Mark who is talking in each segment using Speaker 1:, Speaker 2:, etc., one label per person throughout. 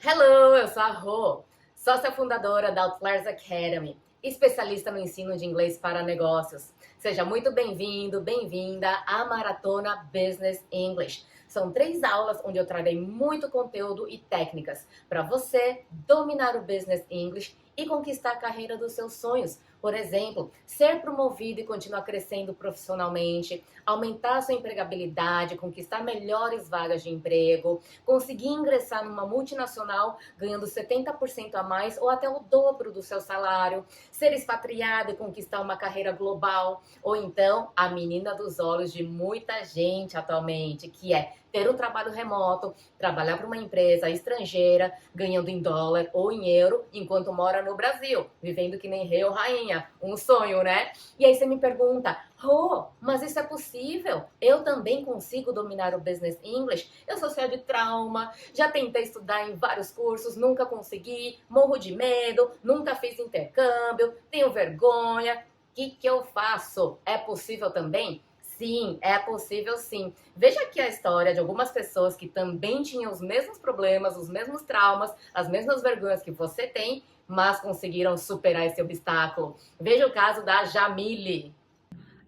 Speaker 1: Hello, eu sou a Rô, sócia fundadora da Outliers Academy, especialista no ensino de inglês para negócios. Seja muito bem-vindo, bem-vinda à Maratona Business English. São 3 aulas onde eu trarei muito conteúdo e técnicas para você dominar o Business English e conquistar a carreira dos seus sonhos. Por exemplo, ser promovido e continuar crescendo profissionalmente, aumentar sua empregabilidade, conquistar melhores vagas de emprego, conseguir ingressar numa multinacional ganhando 70% a mais ou até o dobro do seu salário, ser expatriado e conquistar uma carreira global, ou então a menina dos olhos de muita gente atualmente, que é ter um trabalho remoto, trabalhar para uma empresa estrangeira, ganhando em dólar ou em euro, enquanto mora no Brasil, vivendo que nem rei ou rainha. Um sonho, né? E aí você me pergunta, Rô, mas isso é possível? Eu também consigo dominar o Business English? Eu sou cheia de trauma, já tentei estudar em vários cursos, nunca consegui, morro de medo, nunca fiz intercâmbio, tenho vergonha. O que eu faço? É possível também? Sim, é possível sim. Veja aqui a história de algumas pessoas que também tinham os mesmos problemas, os mesmos traumas, as mesmas vergonhas que você tem, mas conseguiram superar esse obstáculo. Veja o caso da Jamile.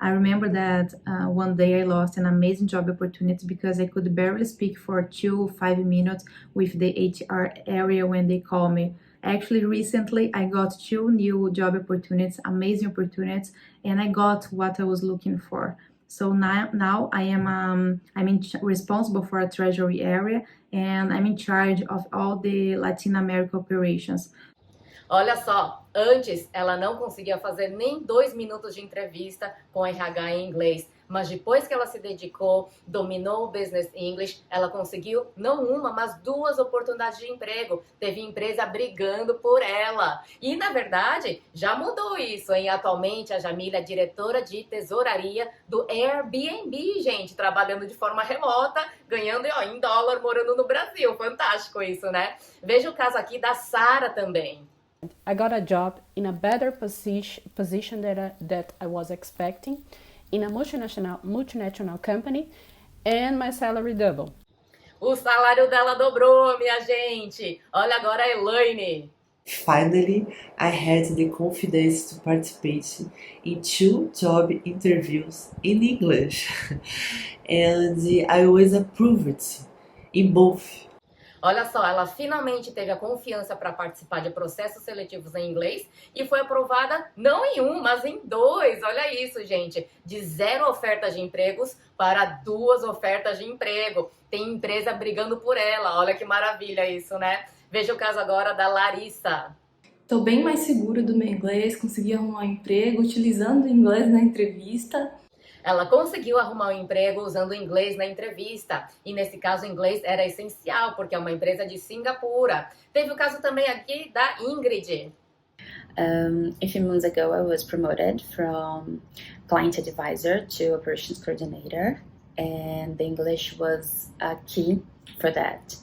Speaker 2: I remember that one day I lost an amazing job opportunity because I could barely speak for 5 minutes with the HR area when they call me. Actually, recently I got 2 new job opportunities, amazing opportunities, and I got what I was looking for. So now responsible for a treasury area, and I'm in charge of all the Latin America operations.
Speaker 1: Olha só, antes ela não conseguia fazer nem 2 minutos de entrevista com RH em inglês, mas depois que ela se dedicou, dominou o Business English, ela conseguiu não uma, mas 2 oportunidades de emprego. Teve empresa brigando por ela. E na verdade, já mudou isso, hein? Atualmente a Jamila é diretora de tesouraria do Airbnb, gente, trabalhando de forma remota, ganhando em dólar, morando no Brasil. Fantástico isso, né? Veja o caso aqui da Sara também.
Speaker 3: I got a job in a better position that I was expecting in a multinational company, and my salary doubled.
Speaker 1: O salário dela dobrou, minha gente. Olha agora a Elaine.
Speaker 4: Finally, I had the confidence to participate in 2 job interviews in English, and I was approved in both.
Speaker 1: Olha só, ela finalmente teve a confiança para participar de processos seletivos em inglês e foi aprovada não em 1, mas em 2. Olha isso, gente. De 0 ofertas de empregos para 2 ofertas de emprego. Tem empresa brigando por ela. Olha que maravilha isso, né? Veja o caso agora da Larissa.
Speaker 5: Estou bem mais segura do meu inglês, consegui arrumar um emprego utilizando o inglês na entrevista.
Speaker 1: Ela conseguiu arrumar um emprego usando o inglês na entrevista. E nesse caso, o inglês era essencial, porque é uma empresa de Singapura. Teve o caso também aqui da Ingrid.
Speaker 6: A few months ago, I was promoted from client advisor to operations coordinator, and the English was a key for that.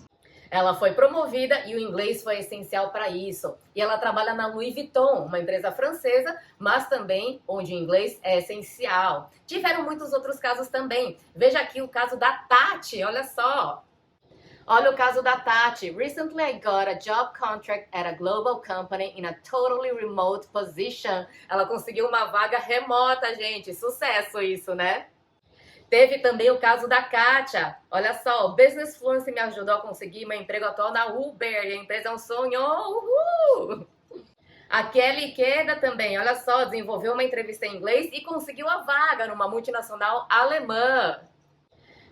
Speaker 1: Ela foi promovida e o inglês foi essencial para isso. E ela trabalha na Louis Vuitton, uma empresa francesa, mas também onde o inglês é essencial. Tiveram muitos outros casos também. Veja aqui o caso da Tati, olha só. Olha o caso da Tati. Recently I got a job contract at a global company in a totally remote position. Ela conseguiu uma vaga remota, gente. Sucesso isso, né? Teve também o caso da Kátia. Olha só, o Business Fluency me ajudou a conseguir meu emprego atual na Uber. E a empresa é um sonho. Uhul! A Kelly Queda também, olha só, desenvolveu uma entrevista em inglês e conseguiu a vaga numa multinacional alemã.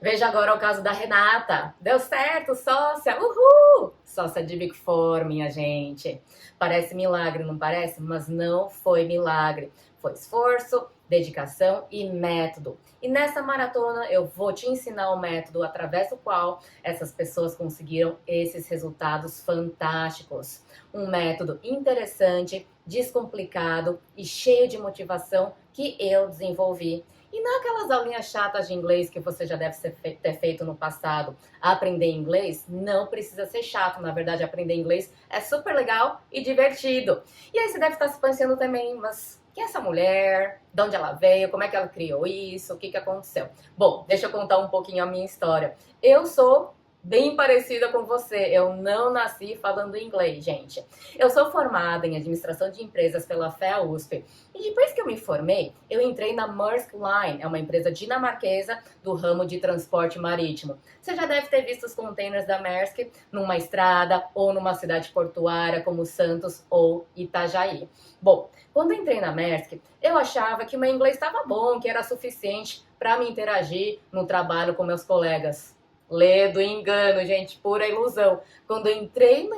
Speaker 1: Veja agora o caso da Renata. Deu certo, sócia. Uhul! Sócia de Big Four, minha gente. Parece milagre, não parece? Mas não foi milagre. Foi esforço, dedicação e método. E nessa maratona eu vou te ensinar o método através do qual essas pessoas conseguiram esses resultados fantásticos. Um método interessante, descomplicado e cheio de motivação que eu desenvolvi. E não aquelas aulinhas chatas de inglês que você já deve ter feito no passado. Aprender inglês não precisa ser chato. Na verdade, aprender inglês é super legal e divertido. E aí você deve estar se pensando também, mas quem é essa mulher? De onde ela veio? Como é que ela criou isso? O que aconteceu? Bom, deixa eu contar um pouquinho a minha história. Eu sou bem parecida com você. Eu não nasci falando inglês, gente. Eu sou formada em administração de empresas pela FEA USP. E depois que eu me formei, eu entrei na Maersk Line, é uma empresa dinamarquesa do ramo de transporte marítimo. Você já deve ter visto os containers da Maersk numa estrada ou numa cidade portuária como Santos ou Itajaí. Bom, quando eu entrei na Maersk, eu achava que o meu inglês estava bom, que era suficiente para me interagir no trabalho com meus colegas. Ledo engano, gente, pura ilusão. Quando eu entrei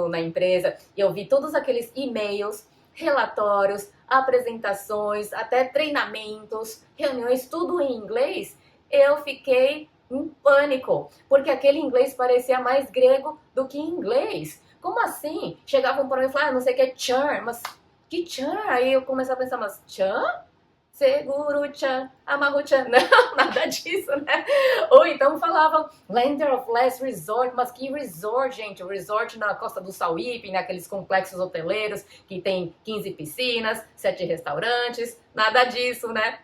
Speaker 1: na empresa e eu vi todos aqueles e-mails, relatórios, apresentações, até treinamentos, reuniões, tudo em inglês, eu fiquei em pânico, porque aquele inglês parecia mais grego do que inglês. Como assim? Chegavam para mim e falavam, não sei o que é churn, mas que churn? Aí eu comecei a pensar, mas churn? Seguro-chan, amarro-chan, não, nada disso, né? Ou então falavam Lender of Last Resort, mas que resort, gente? O resort na Costa do Sauípe, naqueles complexos hoteleiros que tem 15 piscinas, 7 restaurantes, nada disso, né?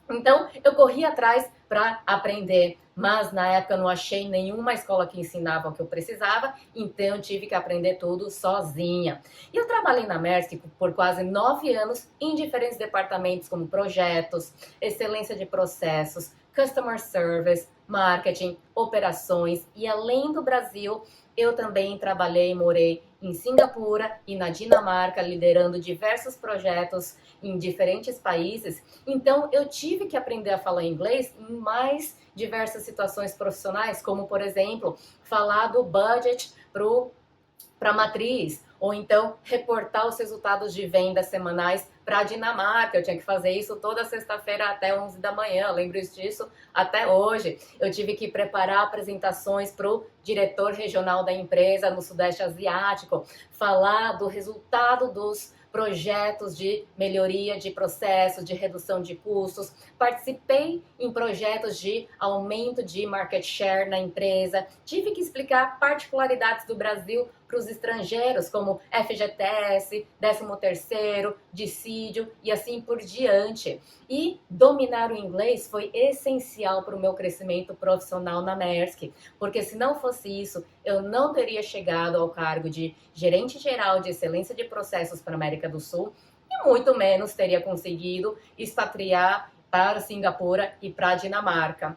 Speaker 1: Então, eu corri atrás para aprender, mas na época eu não achei nenhuma escola que ensinava o que eu precisava, então eu tive que aprender tudo sozinha. E eu trabalhei na Maersk por quase 9 anos em diferentes departamentos como projetos, excelência de processos, customer service, marketing, operações e além do Brasil, eu também trabalhei e morei em Singapura e na Dinamarca, liderando diversos projetos em diferentes países. Então, eu tive que aprender a falar inglês em mais diversas situações profissionais, como, por exemplo, falar do budget para a matriz, ou então reportar os resultados de vendas semanais para a Dinamarca. Eu tinha que fazer isso toda sexta-feira até 11 da manhã, lembro disso até hoje. Eu tive que preparar apresentações para o diretor regional da empresa no Sudeste Asiático, falar do resultado dos projetos de melhoria de processos, de redução de custos. Participei em projetos de aumento de market share na empresa. Tive que explicar particularidades do Brasil para os estrangeiros, como FGTS, 13º, dissídio e assim por diante. E dominar o inglês foi essencial para o meu crescimento profissional na Maersk, porque se não fosse isso, eu não teria chegado ao cargo de gerente geral de excelência de processos para a América do Sul e muito menos teria conseguido expatriar para Singapura e para a Dinamarca.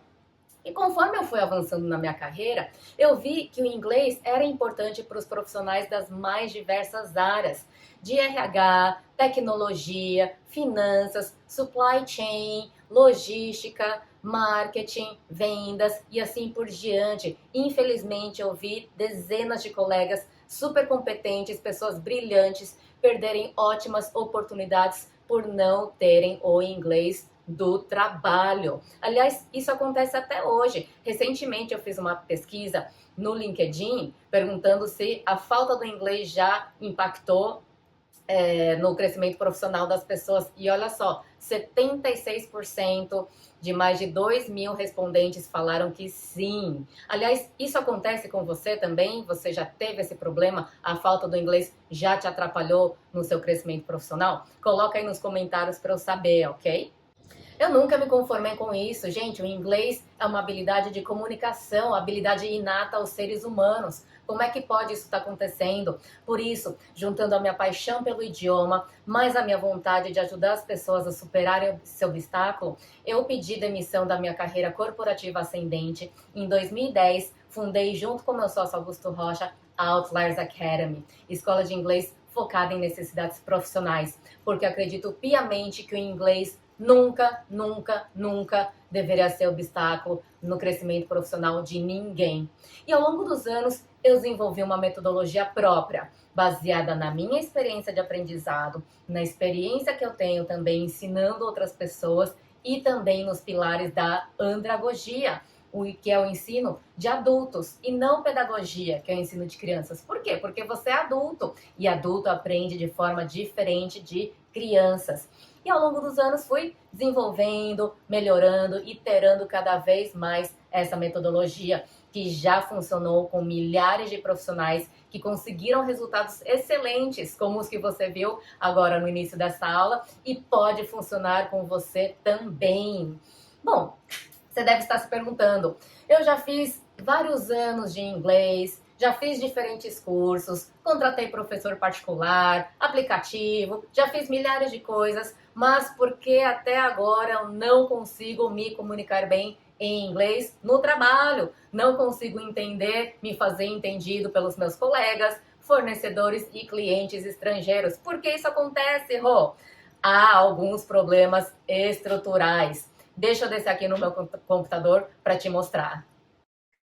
Speaker 1: E conforme eu fui avançando na minha carreira, eu vi que o inglês era importante para os profissionais das mais diversas áreas, de RH, tecnologia, finanças, supply chain, logística, marketing, vendas e assim por diante. Infelizmente, eu vi dezenas de colegas super competentes, pessoas brilhantes, perderem ótimas oportunidades por não terem o inglês do trabalho. Aliás, isso acontece até hoje. Recentemente eu fiz uma pesquisa no LinkedIn perguntando se a falta do inglês já impactou no crescimento profissional das pessoas. E olha só, 76% de mais de 2.000 respondentes falaram que sim. Aliás, isso acontece com você também? Você já teve esse problema? A falta do inglês já te atrapalhou no seu crescimento profissional? Coloca aí nos comentários para eu saber, ok? Eu nunca me conformei com isso, gente. O inglês é uma habilidade de comunicação, habilidade inata aos seres humanos. Como é que pode isso estar acontecendo? Por isso, juntando a minha paixão pelo idioma, mais a minha vontade de ajudar as pessoas a superarem esse obstáculo, eu pedi demissão da minha carreira corporativa ascendente. Em 2010, fundei, junto com meu sócio Augusto Rocha, a Outliers Academy, escola de inglês focada em necessidades profissionais, porque acredito piamente que o inglês nunca, nunca, nunca deveria ser obstáculo no crescimento profissional de ninguém. E ao longo dos anos, eu desenvolvi uma metodologia própria, baseada na minha experiência de aprendizado, na experiência que eu tenho também ensinando outras pessoas e também nos pilares da andragogia, que é o ensino de adultos e não pedagogia, que é o ensino de crianças. Por quê? Porque você é adulto e adulto aprende de forma diferente de crianças. E ao longo dos anos fui desenvolvendo, melhorando, iterando cada vez mais essa metodologia que já funcionou com milhares de profissionais que conseguiram resultados excelentes, como os que você viu agora no início dessa aula, e pode funcionar com você também. Bom, você deve estar se perguntando, eu já fiz vários anos de inglês, já fiz diferentes cursos, contratei professor particular, aplicativo, já fiz milhares de coisas, mas porque até agora eu não consigo me comunicar bem em inglês no trabalho, não consigo entender, me fazer entendido pelos meus colegas, fornecedores e clientes estrangeiros. Por que isso acontece, Rô? Há alguns problemas estruturais. Deixa eu descer aqui no meu computador para te mostrar.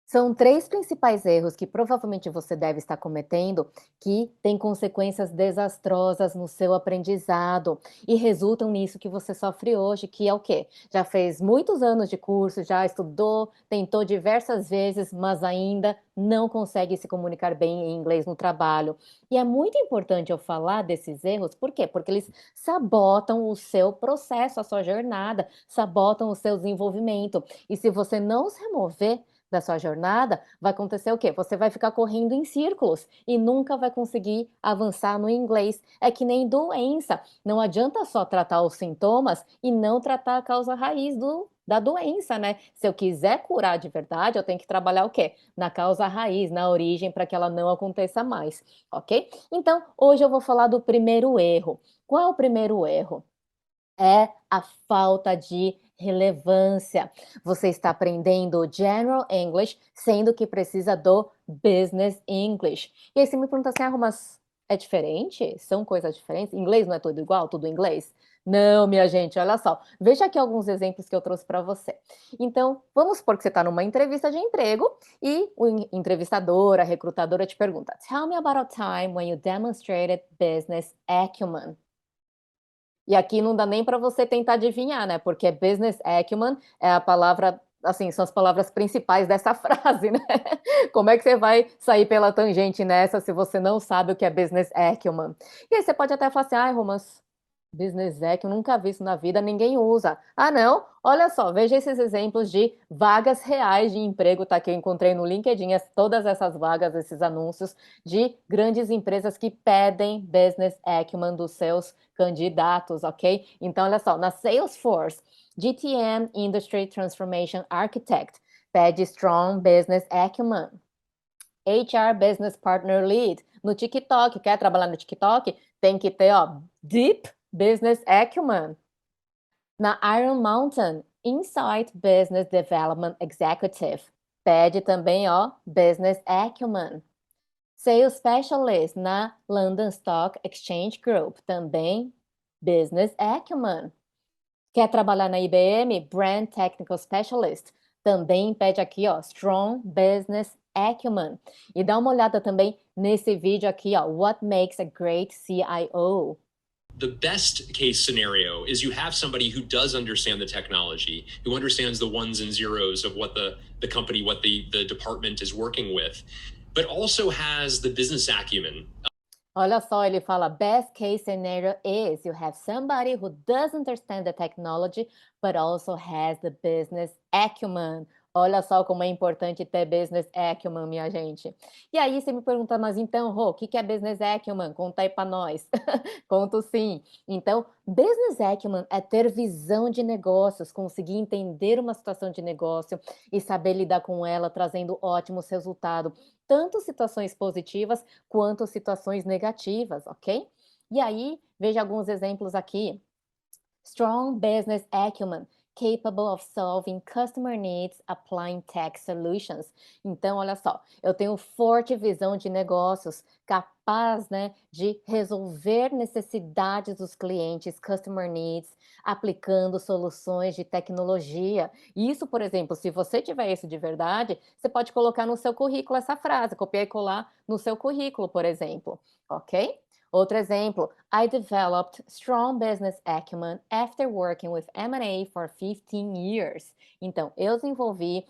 Speaker 1: São 3 principais erros que provavelmente você deve estar cometendo que têm consequências desastrosas no seu aprendizado e resultam nisso que você sofre hoje, que é o quê? Já fez muitos anos de curso, já estudou, tentou diversas vezes, mas ainda não consegue se comunicar bem em inglês no trabalho. E é muito importante eu falar desses erros, por quê? Porque eles sabotam o seu processo, a sua jornada, sabotam o seu desenvolvimento. E se você não os remover da sua jornada, vai acontecer o quê? Você vai ficar correndo em círculos e nunca vai conseguir avançar no inglês. É que nem doença. Não adianta só tratar os sintomas e não tratar a causa raiz da doença, né? Se eu quiser curar de verdade, eu tenho que trabalhar o quê? Na causa raiz, na origem, para que ela não aconteça mais, ok? Então, hoje eu vou falar do primeiro erro. Qual é o primeiro erro? É a falta de relevância. Você está aprendendo General English, sendo que precisa do Business English. E aí você me pergunta assim, mas é diferente? São coisas diferentes? Inglês não é tudo igual, tudo inglês? Não, minha gente, olha só. Veja aqui alguns exemplos que eu trouxe para você. Então, vamos supor que você está numa entrevista de emprego e o entrevistador, a recrutadora te pergunta: Tell me about a time when you demonstrated business acumen. E aqui não dá nem para você tentar adivinhar, né? Porque business acumen é a palavra, assim, são as palavras principais dessa frase, né? Como é que você vai sair pela tangente nessa se você não sabe o que é business acumen? E aí você pode até falar assim, ai, Romas, business acumen, nunca vi isso na vida, ninguém usa. Ah, não? Olha só, veja esses exemplos de vagas reais de emprego, tá? Que eu encontrei no LinkedIn, todas essas vagas, esses anúncios de grandes empresas que pedem business acumen dos seus candidatos, ok? Então, olha só, na Salesforce, GTM Industry Transformation Architect pede strong business acumen. HR Business Partner Lead no TikTok, quer trabalhar no TikTok? Tem que ter, ó, deep business acumen. Na Iron Mountain, Insight Business Development Executive pede também, ó, business acumen. Sales Specialist na London Stock Exchange Group, também business acumen. Quer trabalhar na IBM? Brand Technical Specialist, também pede aqui, ó, strong business acumen. E dá uma olhada também nesse vídeo aqui, ó, What makes a great CIO?
Speaker 7: The best case scenario is you have somebody who does understand the technology, who understands the ones and zeros of what the company, what the department is working with, but also has the business acumen.
Speaker 1: Olha só, ele fala, best case scenario is you have somebody who does understand the technology, but also has the business acumen. Olha só como é importante ter business acumen, minha gente. E aí você me pergunta, mas então, Rô, o que é business acumen? Conta aí para nós. Conto sim. Então, business acumen é ter visão de negócios, conseguir entender uma situação de negócio e saber lidar com ela, trazendo ótimos resultados. Tanto situações positivas quanto situações negativas, ok? E aí, veja alguns exemplos aqui. Strong business acumen, capable of solving customer needs, applying tech solutions. Então, olha só, eu tenho forte visão de negócios, capaz, né, de resolver necessidades dos clientes, customer needs, aplicando soluções de tecnologia. Isso, por exemplo, se você tiver isso de verdade, você pode colocar no seu currículo essa frase, copiar e colar no seu currículo, por exemplo, ok? Outro exemplo, I developed strong business acumen after working with M&A for 15 years. Então, eu desenvolvi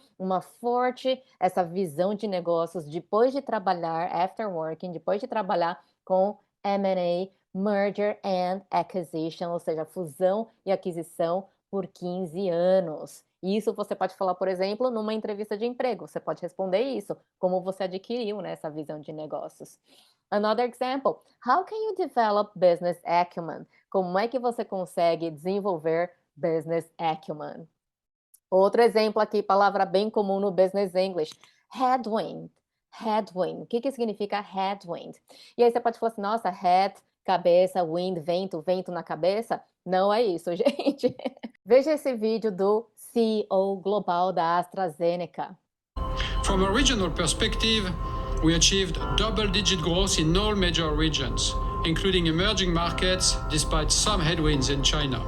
Speaker 1: essa visão de negócios depois de trabalhar, after working, depois de trabalhar com M&A, Merger and Acquisition, ou seja, fusão e aquisição por 15 anos. Isso você pode falar, por exemplo, numa entrevista de emprego. Você pode responder isso, como você adquiriu, né, essa visão de negócios. Another example, how can you develop business acumen? Como é que você consegue desenvolver business acumen? Outro exemplo aqui, palavra bem comum no Business English, Headwind. Headwind. O que significa headwind? E aí você pode falar assim, nossa, head, cabeça, wind, vento, vento na cabeça. Não é isso, gente. Veja esse vídeo do CEO global da AstraZeneca.
Speaker 8: From a regional perspective, we achieved double-digit growth in all major regions, including emerging markets, despite some headwinds in China.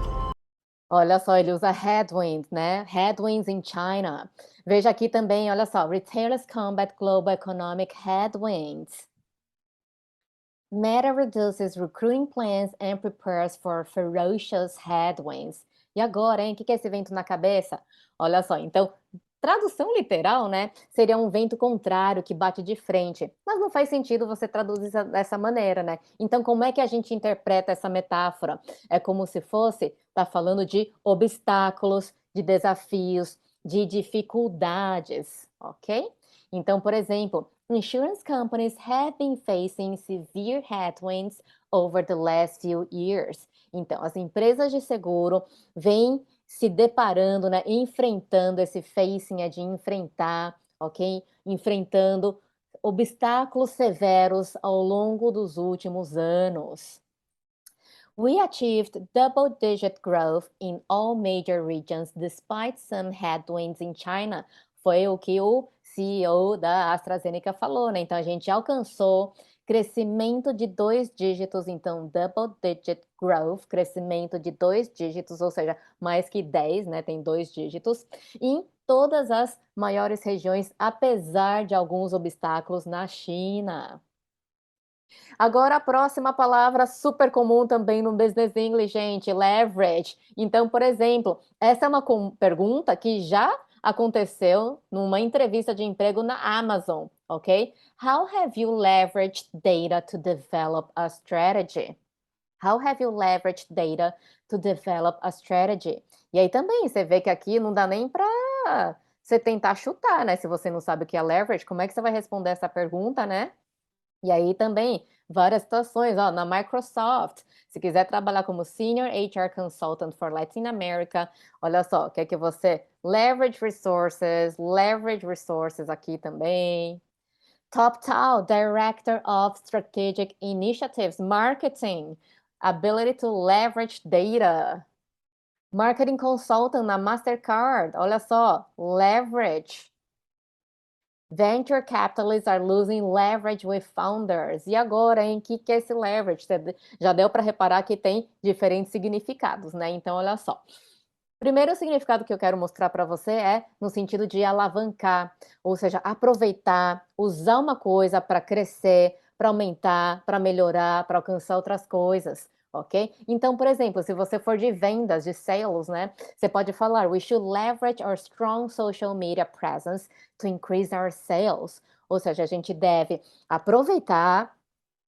Speaker 1: Olha só, ele usa headwind, né? Headwinds in China. Veja aqui também, olha só, retailers combat global economic headwinds. Meta reduces recruiting plans and prepares for ferocious headwinds. E agora, hein? O que é esse vento na cabeça? Olha só, então, tradução literal, né? Seria um vento contrário que bate de frente. Mas não faz sentido você traduzir dessa maneira, né? Então, como é que a gente interpreta essa metáfora? É como se fosse, tá falando de obstáculos, de desafios, de dificuldades, ok? Então, por exemplo, insurance companies have been facing severe headwinds over the last few years. Então, as empresas de seguro vêm se deparando, né, enfrentando esse facing, é de enfrentar, ok? Enfrentando obstáculos severos ao longo dos últimos anos. We achieved double-digit growth in all major regions despite some headwinds in China. Foi o que o CEO da AstraZeneca falou, né? Então a gente alcançou crescimento de 2 dígitos, então double-digit growth, crescimento de 2 dígitos, ou seja, mais que 10, né? Tem 2 dígitos, em todas as maiores regiões, apesar de alguns obstáculos na China. Agora a próxima palavra super comum também no Business English, gente, leverage. Então, por exemplo, essa é uma pergunta que já aconteceu numa entrevista de emprego na Amazon, ok? How have you leveraged data to develop a strategy? How have you leveraged data to develop a strategy? E aí também você vê que aqui não dá nem para você tentar chutar, né? Se você não sabe o que é leverage, como é que você vai responder essa pergunta, né? E aí também, várias situações, ó, na Microsoft, se quiser trabalhar como Senior HR Consultant for Latin America, olha só, quer que você leverage resources aqui também. TopTal, Director of Strategic Initiatives, Marketing, Ability to Leverage Data. Marketing Consultant na Mastercard, olha só, leverage. Venture capitalists are losing leverage with founders. E agora, hein? O que é esse leverage? Já deu para reparar que tem diferentes significados, né? Então, olha só. Primeiro significado que eu quero mostrar para você é no sentido de alavancar, ou seja, aproveitar, usar uma coisa para crescer, para aumentar, para melhorar, para alcançar outras coisas, ok? Então, por exemplo, se você for de vendas, de sales, né? Você pode falar, we should leverage our strong social media presence to increase our sales. Ou seja, a gente deve aproveitar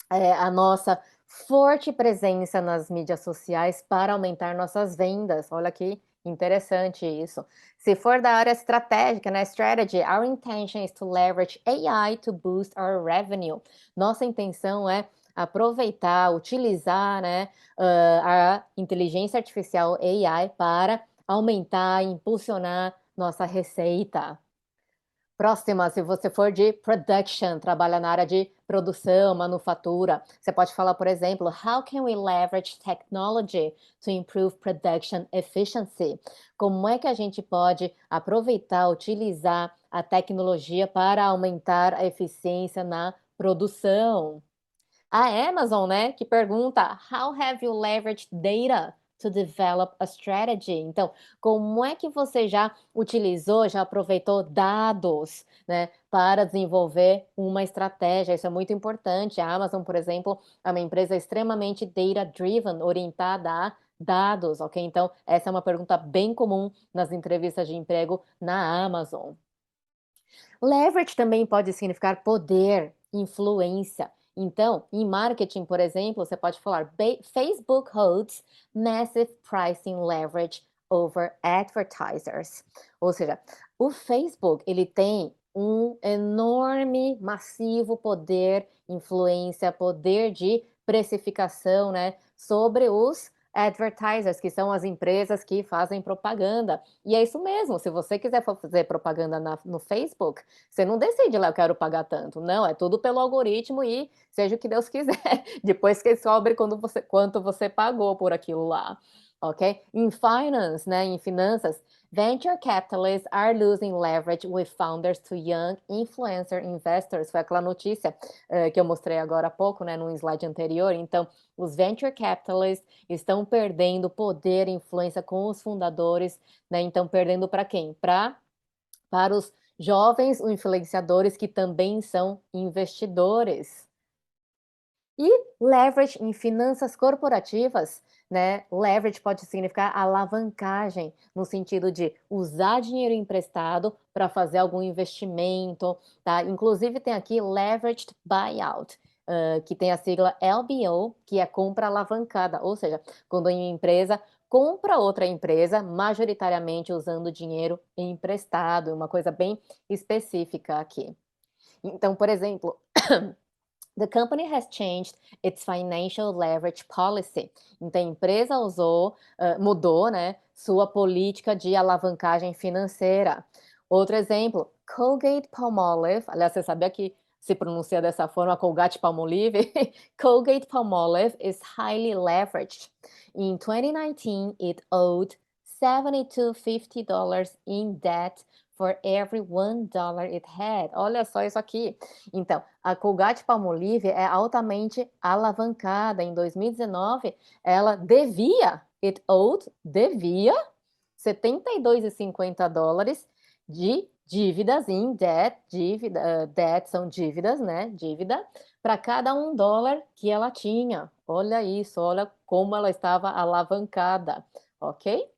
Speaker 1: a nossa forte presença nas mídias sociais para aumentar nossas vendas. Olha que interessante isso. Se for da área estratégica, né, strategy, our intention is to leverage AI to boost our revenue. Nossa intenção é aproveitar, utilizar, né, a inteligência artificial AI para aumentar, impulsionar nossa receita. Próxima, se você for de production, trabalha na área de produção, manufatura, você pode falar, por exemplo, how can we leverage technology to improve production efficiency? Como é que a gente pode aproveitar, utilizar a tecnologia para aumentar a eficiência na produção? A Amazon, né, que pergunta, how have you leveraged data to develop a strategy? Então, como é que você já utilizou, já aproveitou dados, né, para desenvolver uma estratégia? Isso é muito importante. A Amazon, por exemplo, é uma empresa extremamente data-driven, orientada a dados, ok? Então, essa é uma pergunta bem comum nas entrevistas de emprego na Amazon. Leverage também pode significar poder, influência. Então, em marketing, por exemplo, você pode falar Facebook holds massive pricing leverage over advertisers. Ou seja, o Facebook, ele tem um enorme, massivo poder, influência, poder de precificação, né, sobre os advertisers, que são as empresas que fazem propaganda. E é isso mesmo, se você quiser fazer propaganda no Facebook, você não decide lá, eu quero pagar tanto. Não, é tudo pelo algoritmo e seja o que Deus quiser. Depois que descobre quanto você pagou por aquilo lá. Ok? Em finance, né, em finanças, venture capitalists are losing leverage with founders to young influencer investors. Foi aquela notícia que eu mostrei agora há pouco, né, num slide anterior. Então, os venture capitalists estão perdendo poder e influência com os fundadores, né? Então, perdendo para quem? Para os jovens influenciadores que também são investidores. E leverage em finanças corporativas, né? Leverage pode significar alavancagem, no sentido de usar dinheiro emprestado para fazer algum investimento, tá? Inclusive tem aqui leveraged buyout, que tem a sigla LBO, que é compra alavancada, ou seja, quando uma empresa compra outra empresa, majoritariamente usando dinheiro emprestado, uma coisa bem específica aqui. Então, por exemplo, the company has changed its financial leverage policy. Então, a empresa mudou, né, sua política de alavancagem financeira. Outro exemplo, Colgate-Palmolive. Aliás, você sabia que se pronuncia dessa forma, Colgate-Palmolive? Colgate-Palmolive is highly leveraged. In 2019, it owed $72.50 in debt for every $1 it had. Olha só isso aqui. Então, a Colgate-Palmolive é altamente alavancada. Em 2019, ela devia $72,50 de dívidas em debt, debt são dívidas, né? Dívida, para cada $1 que ela tinha. Olha isso, olha como ela estava alavancada, ok?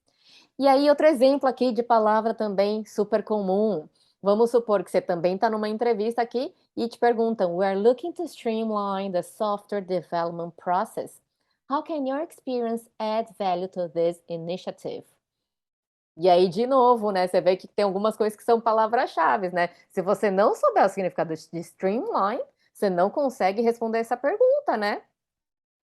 Speaker 1: E aí, outro exemplo aqui de palavra também super comum. Vamos supor que você também está numa entrevista aqui e te perguntam, we are looking to streamline the software development process. How can your experience add value to this initiative? E aí, de novo, né, você vê que tem algumas coisas que são palavras-chave, né? Se você não souber o significado de streamline, você não consegue responder essa pergunta, né?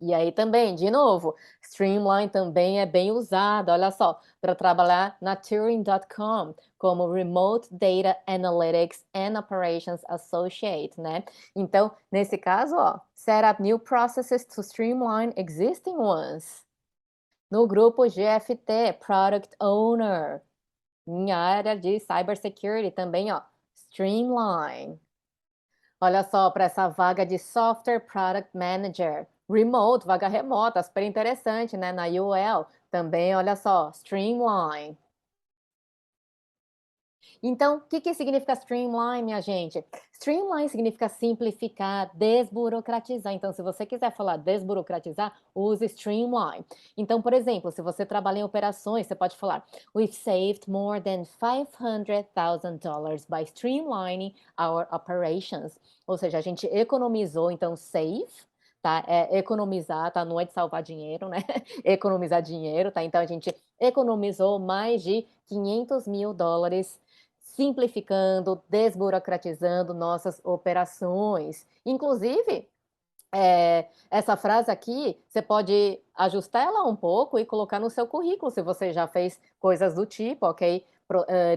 Speaker 1: E aí também, de novo, Streamline também é bem usado, olha só, para trabalhar na Turing.com como Remote Data Analytics and Operations Associate, né? Então, nesse caso, ó, set up new processes to streamline existing ones. No grupo GFT, Product Owner, em área de Cybersecurity também, ó, Streamline. Olha só, para essa vaga de Software Product Manager, Remote, vaga remota, super interessante, né? Na UL, também, olha só, Streamline. Então, o que significa streamline, minha gente? Streamline significa simplificar, desburocratizar. Então, se você quiser falar desburocratizar, use streamline. Então, por exemplo, se você trabalha em operações, você pode falar we've saved more than $500,000 by streamlining our operations. Ou seja, a gente economizou, então, save, tá? É economizar, tá? Não é de salvar dinheiro, né? Economizar dinheiro, tá? Então, a gente economizou mais de $500 mil simplificando, desburocratizando nossas operações. Inclusive, essa frase aqui, você pode ajustar ela um pouco e colocar no seu currículo, se você já fez coisas do tipo, ok?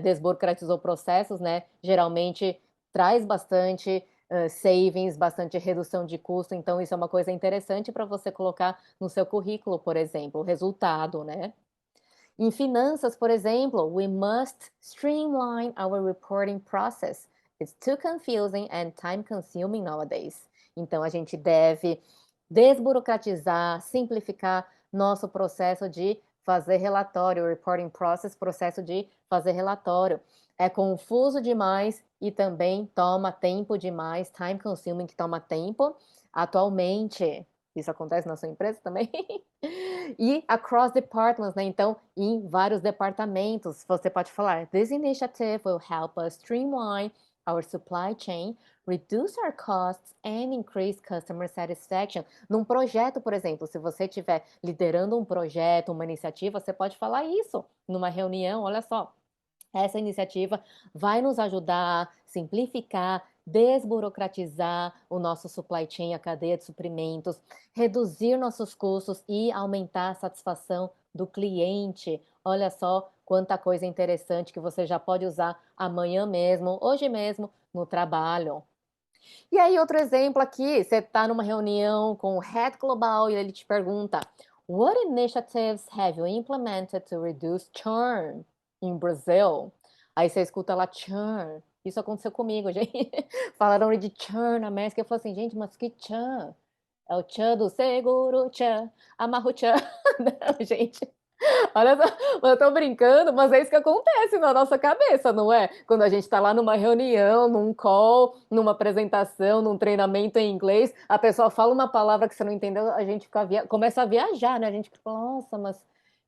Speaker 1: Desburocratizou processos, né? Geralmente traz bastante savings, bastante redução de custo, então isso é uma coisa interessante para você colocar no seu currículo, por exemplo, o resultado, né? Em finanças, por exemplo, we must streamline our reporting process. It's too confusing and time-consuming nowadays. Então, a gente deve desburocratizar, simplificar nosso processo de fazer relatório, reporting process, processo de fazer relatório. É confuso demais e também toma tempo demais, time-consuming, que toma tempo atualmente. Isso acontece na sua empresa também? E across departments, né? Então, em vários departamentos, você pode falar, this initiative will help us streamline our supply chain, reduce our costs and increase customer satisfaction. Num projeto, por exemplo, se você estiver liderando um projeto, uma iniciativa, você pode falar isso numa reunião, olha só. Essa iniciativa vai nos ajudar a simplificar, desburocratizar o nosso supply chain, a cadeia de suprimentos, reduzir nossos custos e aumentar a satisfação do cliente. Olha só quanta coisa interessante que você já pode usar amanhã mesmo, hoje mesmo, no trabalho. E aí, outro exemplo aqui, você está numa reunião com o Head Global e ele te pergunta: What initiatives have you implemented to reduce churn in Brazil? Aí você escuta lá churn. Isso aconteceu comigo, gente. Falaram de churn na América. Eu falei assim, gente, mas que churn? É o tchan do seguro, tchan, amarro tchan. Não, gente. Olha só, eu tô brincando, mas é isso que acontece na nossa cabeça, não é? Quando a gente tá lá numa reunião, num call, numa apresentação, num treinamento em inglês, a pessoa fala uma palavra que você não entendeu, a gente começa a viajar, né? A gente fala, nossa, mas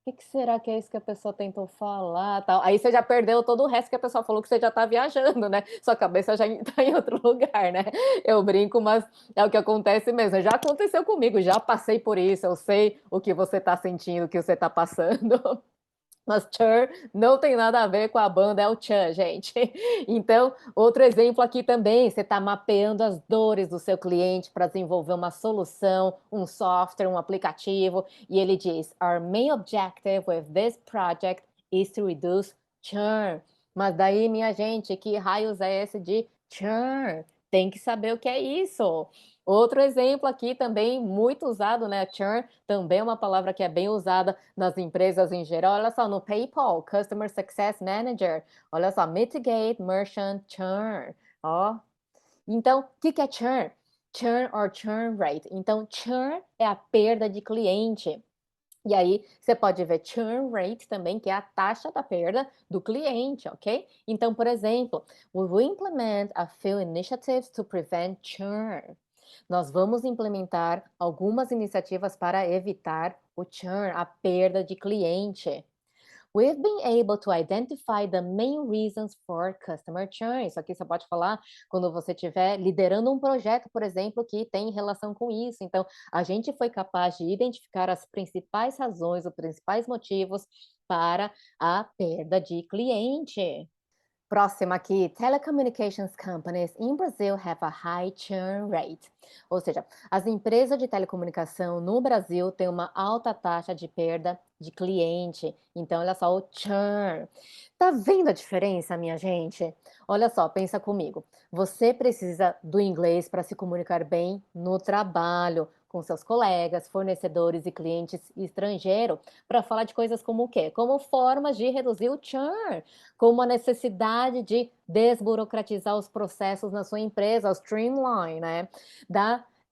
Speaker 1: o que será que é isso que a pessoa tentou falar, tal? Aí você já perdeu todo o resto que a pessoa falou, que você já tá viajando, né? Sua cabeça já tá em outro lugar, né? Eu brinco, mas é o que acontece mesmo. Já aconteceu comigo, já passei por isso, eu sei o que você tá sentindo, o que você tá passando. Mas Cher não tem nada a ver com a banda, é o Chan, gente. Então, outro exemplo aqui também, você está mapeando as dores do seu cliente para desenvolver uma solução, um software, um aplicativo, e ele diz: Our main objective with this project is to reduce churn. Mas daí, minha gente, que raios é esse de churn? Tem que saber o que é isso. Outro exemplo aqui também muito usado, né? Churn também é uma palavra que é bem usada nas empresas em geral. Olha só, no PayPal, Customer Success Manager. Olha só, mitigate merchant churn. Ó. Então, o que é churn? Churn or churn rate. Então, churn é a perda de cliente. E aí, você pode ver churn rate também, que é a taxa da perda do cliente, ok? Então, por exemplo, we will implement a few initiatives to prevent churn. Nós vamos implementar algumas iniciativas para evitar o churn, a perda de cliente. We've been able to identify the main reasons for customer churn. Isso aqui você pode falar quando você estiver liderando um projeto, por exemplo, que tem relação com isso. Então, a gente foi capaz de identificar as principais razões, os principais motivos para a perda de cliente. Próxima aqui, telecommunications companies in Brazil have a high churn rate. Ou seja, as empresas de telecomunicação no Brasil têm uma alta taxa de perda de cliente. Então, olha só o churn. Tá vendo a diferença, minha gente? Olha só, pensa comigo. Você precisa do inglês para se comunicar bem no trabalho, com seus colegas, fornecedores e clientes estrangeiros, para falar de coisas como o quê? Como formas de reduzir o churn, como a necessidade de desburocratizar os processos na sua empresa, o streamline, né?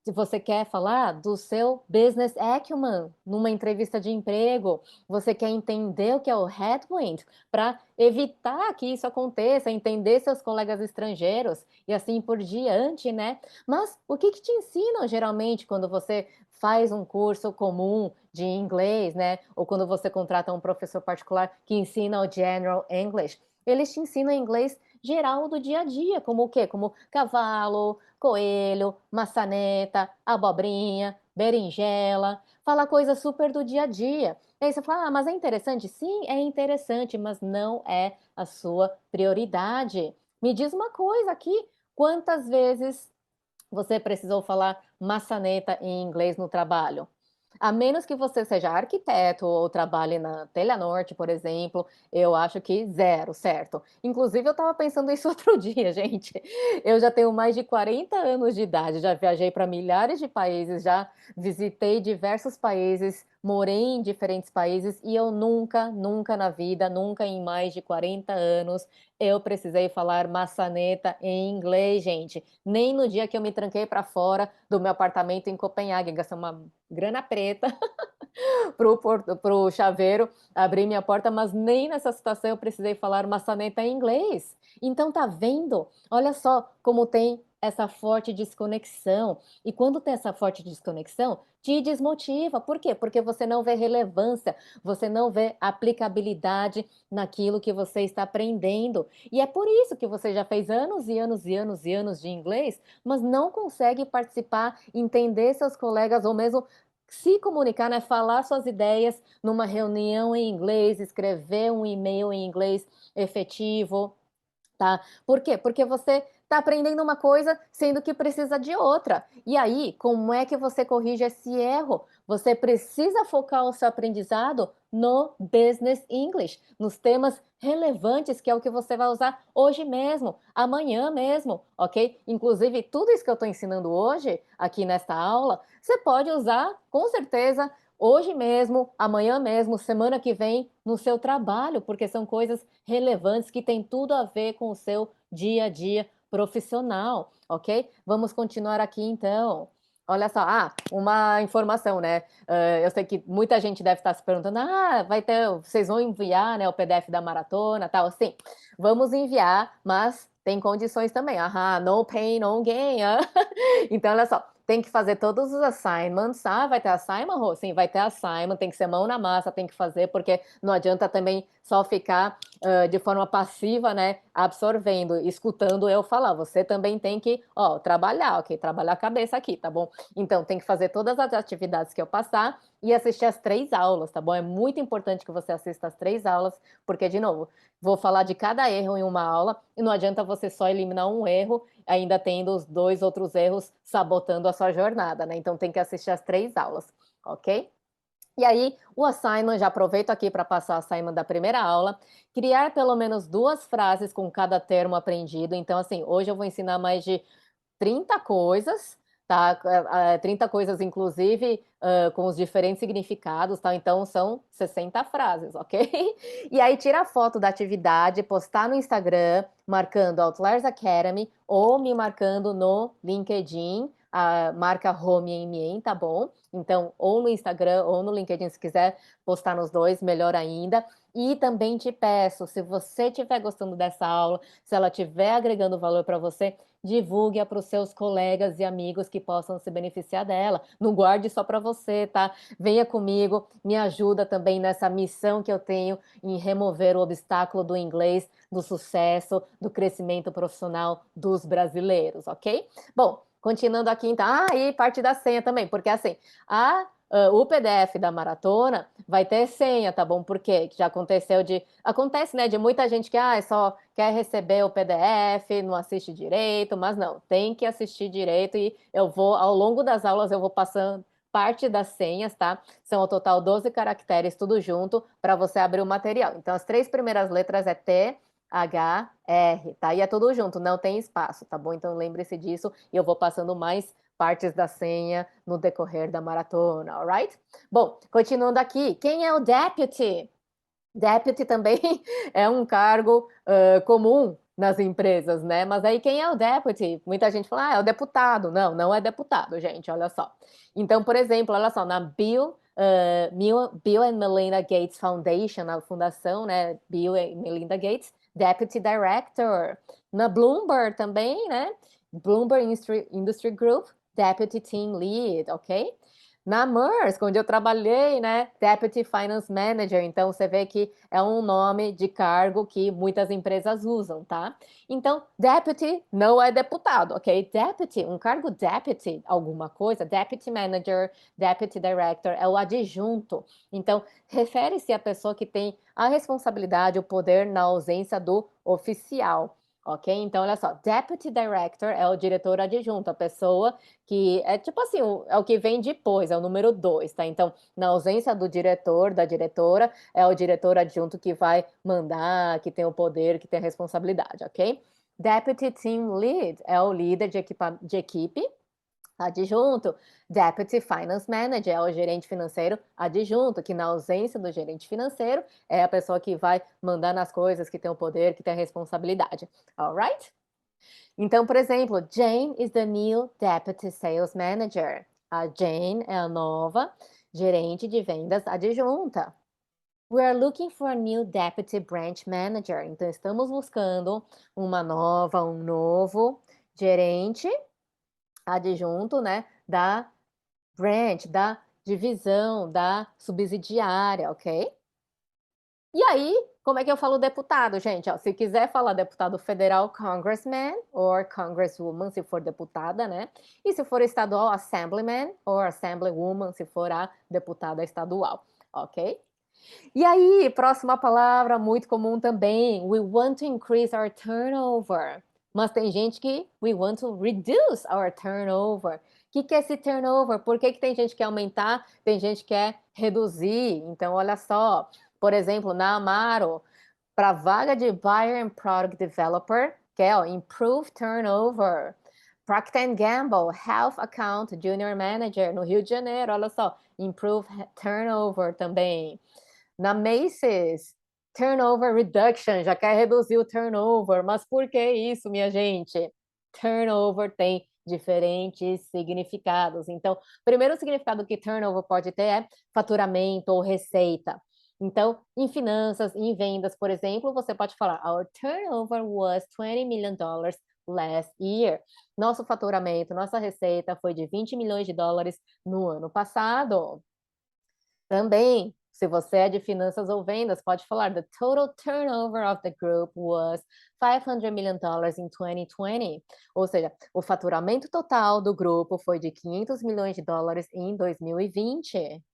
Speaker 1: Se você quer falar do seu business acumen numa entrevista de emprego, você quer entender o que é o headwind para evitar que isso aconteça, entender seus colegas estrangeiros e assim por diante, né? Mas o que te ensinam geralmente quando você faz um curso comum de inglês, né? Ou quando você contrata um professor particular que ensina o General English? Eles te ensinam inglês geral do dia a dia, como o quê? Como cavalo, coelho, maçaneta, abobrinha, berinjela, fala coisa super do dia a dia. E aí você fala, mas é interessante? Sim, é interessante, mas não é a sua prioridade. Me diz uma coisa aqui, quantas vezes você precisou falar maçaneta em inglês no trabalho? A menos que você seja arquiteto ou trabalhe na Telenorte, por exemplo, eu acho que zero, certo? Inclusive, eu estava pensando isso outro dia, gente. Eu já tenho mais de 40 anos de idade, já viajei para milhares de países, já visitei diversos países, morei em diferentes países e eu nunca na vida, nunca em mais de 40 anos, eu precisei falar maçaneta em inglês, gente. Nem no dia que eu me tranquei para fora do meu apartamento em Copenhague, gastei uma grana preta pro chaveiro abrir minha porta, mas nem nessa situação eu precisei falar maçaneta em inglês. Então tá vendo? Olha só como tem essa forte desconexão. E quando tem essa forte desconexão, te desmotiva. Por quê? Porque você não vê relevância, você não vê aplicabilidade naquilo que você está aprendendo. E é por isso que você já fez anos e anos e anos e anos de inglês, mas não consegue participar, entender seus colegas ou mesmo se comunicar, né? Falar suas ideias numa reunião em inglês, escrever um e-mail em inglês efetivo, tá? Por quê? Porque você tá aprendendo uma coisa sendo que precisa de outra. E aí, como é que você corrige esse erro? Você precisa focar o seu aprendizado no Business English, nos temas relevantes, que é o que você vai usar hoje mesmo, amanhã mesmo, ok? Inclusive, tudo isso que eu estou ensinando hoje, aqui nesta aula, você pode usar, com certeza, hoje mesmo, amanhã mesmo, semana que vem, no seu trabalho, porque são coisas relevantes que têm tudo a ver com o seu dia a dia profissional, ok? Vamos continuar aqui então. Olha só, uma informação, né? Eu sei que muita gente deve estar se perguntando, vocês vão enviar, né, o PDF da maratona, tal, sim, vamos enviar, mas tem condições também, no pain, no gain, Então, olha só, tem que fazer todos os assignments, vai ter assignment, Rô? Sim, vai ter assignment, tem que ser mão na massa, tem que fazer, porque não adianta também só ficar de forma passiva, né, absorvendo, escutando eu falar, você também tem que, trabalhar, ok? Trabalhar a cabeça aqui, tá bom? Então, tem que fazer todas as atividades que eu passar e assistir as 3 aulas, tá bom? É muito importante que você assista as 3 aulas, porque, de novo, vou falar de cada erro em uma aula e não adianta você só eliminar um erro, ainda tendo os 2 outros erros sabotando a sua jornada, né? Então, tem que assistir as 3 aulas, ok? E aí, o assignment, já aproveito aqui para passar o assignment da primeira aula, criar pelo menos 2 frases com cada termo aprendido. Então, assim, hoje eu vou ensinar mais de 30 coisas, tá? 30 coisas, inclusive, com os diferentes significados, tá? Então, são 60 frases, ok? E aí, tira a foto da atividade, postar no Instagram, marcando Outliers Academy, ou me marcando no LinkedIn, a marca HomeMN, tá bom? Então, ou no Instagram ou no LinkedIn, se quiser postar nos dois, melhor ainda. E também te peço, se você estiver gostando dessa aula, se ela estiver agregando valor para você, divulgue-a para os seus colegas e amigos que possam se beneficiar dela. Não guarde só para você, tá? Venha comigo, me ajuda também nessa missão que eu tenho em remover o obstáculo do inglês, do sucesso, do crescimento profissional dos brasileiros, ok? Bom, continuando aqui, então, e parte da senha também, porque assim, o PDF da maratona vai ter senha, tá bom? Porque já acontece, né, de muita gente que só quer receber o PDF, não assiste direito, mas não, tem que assistir direito e ao longo das aulas, eu vou passando parte das senhas, tá? São ao total 12 caracteres, tudo junto, para você abrir o material. Então, as 3 primeiras letras é THR, tá? E é tudo junto, não tem espaço, tá bom? Então lembre-se disso e eu vou passando mais partes da senha no decorrer da maratona, alright? Bom, continuando aqui, quem é o deputy? Deputy também é um cargo comum nas empresas, né? Mas aí quem é o deputy? Muita gente fala, é o deputado. Não, não é deputado, gente, olha só. Então, por exemplo, olha só, na Bill and Melinda Gates Foundation, na fundação, né? Bill e Melinda Gates, Deputy Director. Na Bloomberg também, né? Bloomberg Industry Group, Deputy Team Lead, ok? Na Maersk, onde eu trabalhei, né, Deputy Finance Manager, então você vê que é um nome de cargo que muitas empresas usam, tá? Então, Deputy não é deputado, ok? Deputy, um cargo Deputy, alguma coisa, Deputy Manager, Deputy Director, é o adjunto. Então, refere-se à pessoa que tem a responsabilidade, o poder na ausência do oficial. Ok? Então, olha só, Deputy Director é o diretor adjunto, a pessoa que é tipo assim, é o que vem depois, é o número 2, tá? Então, na ausência do diretor, da diretora, é o diretor adjunto que vai mandar, que tem o poder, que tem a responsabilidade, ok? Deputy Team Lead é o líder de equipe adjunto. Deputy Finance Manager é o gerente financeiro adjunto, que na ausência do gerente financeiro é a pessoa que vai mandar nas coisas, que tem o poder, que tem a responsabilidade. Alright? Então, por exemplo, Jane is the new Deputy Sales Manager. A Jane é a nova gerente de vendas adjunta. We are looking for a new Deputy Branch Manager. Então, estamos buscando um novo gerente adjunto, né, da branch, da divisão, da subsidiária, ok? E aí, como é que eu falo deputado, gente? Se quiser falar deputado federal, congressman or congresswoman, se for deputada, né? E se for estadual, assemblyman or assemblywoman, se for a deputada estadual, ok? E aí, próxima palavra muito comum também, we want to increase our turnover. Mas tem gente que we want to reduce our turnover. O que é esse turnover? Por que tem gente que quer aumentar, tem gente que quer reduzir? Então, olha só, por exemplo, na Amaro, para vaga de Buyer and Product Developer, que é Improve Turnover. Procter Gamble, Health Account Junior Manager, no Rio de Janeiro, olha só, Improve Turnover também. Na Macy's, Turnover Reduction, já quer reduzir o turnover, mas por que isso, minha gente? Turnover tem diferentes significados. Então, o primeiro significado que turnover pode ter é faturamento ou receita. Então, em finanças, em vendas, por exemplo, você pode falar, our turnover was $20 million last year. Nosso faturamento, nossa receita foi de $20 milhões no ano passado. Também, se você é de finanças ou vendas, pode falar, the total turnover of the group was $500 million in 2020. Ou seja, o faturamento total do grupo foi de $500 milhões em 2020.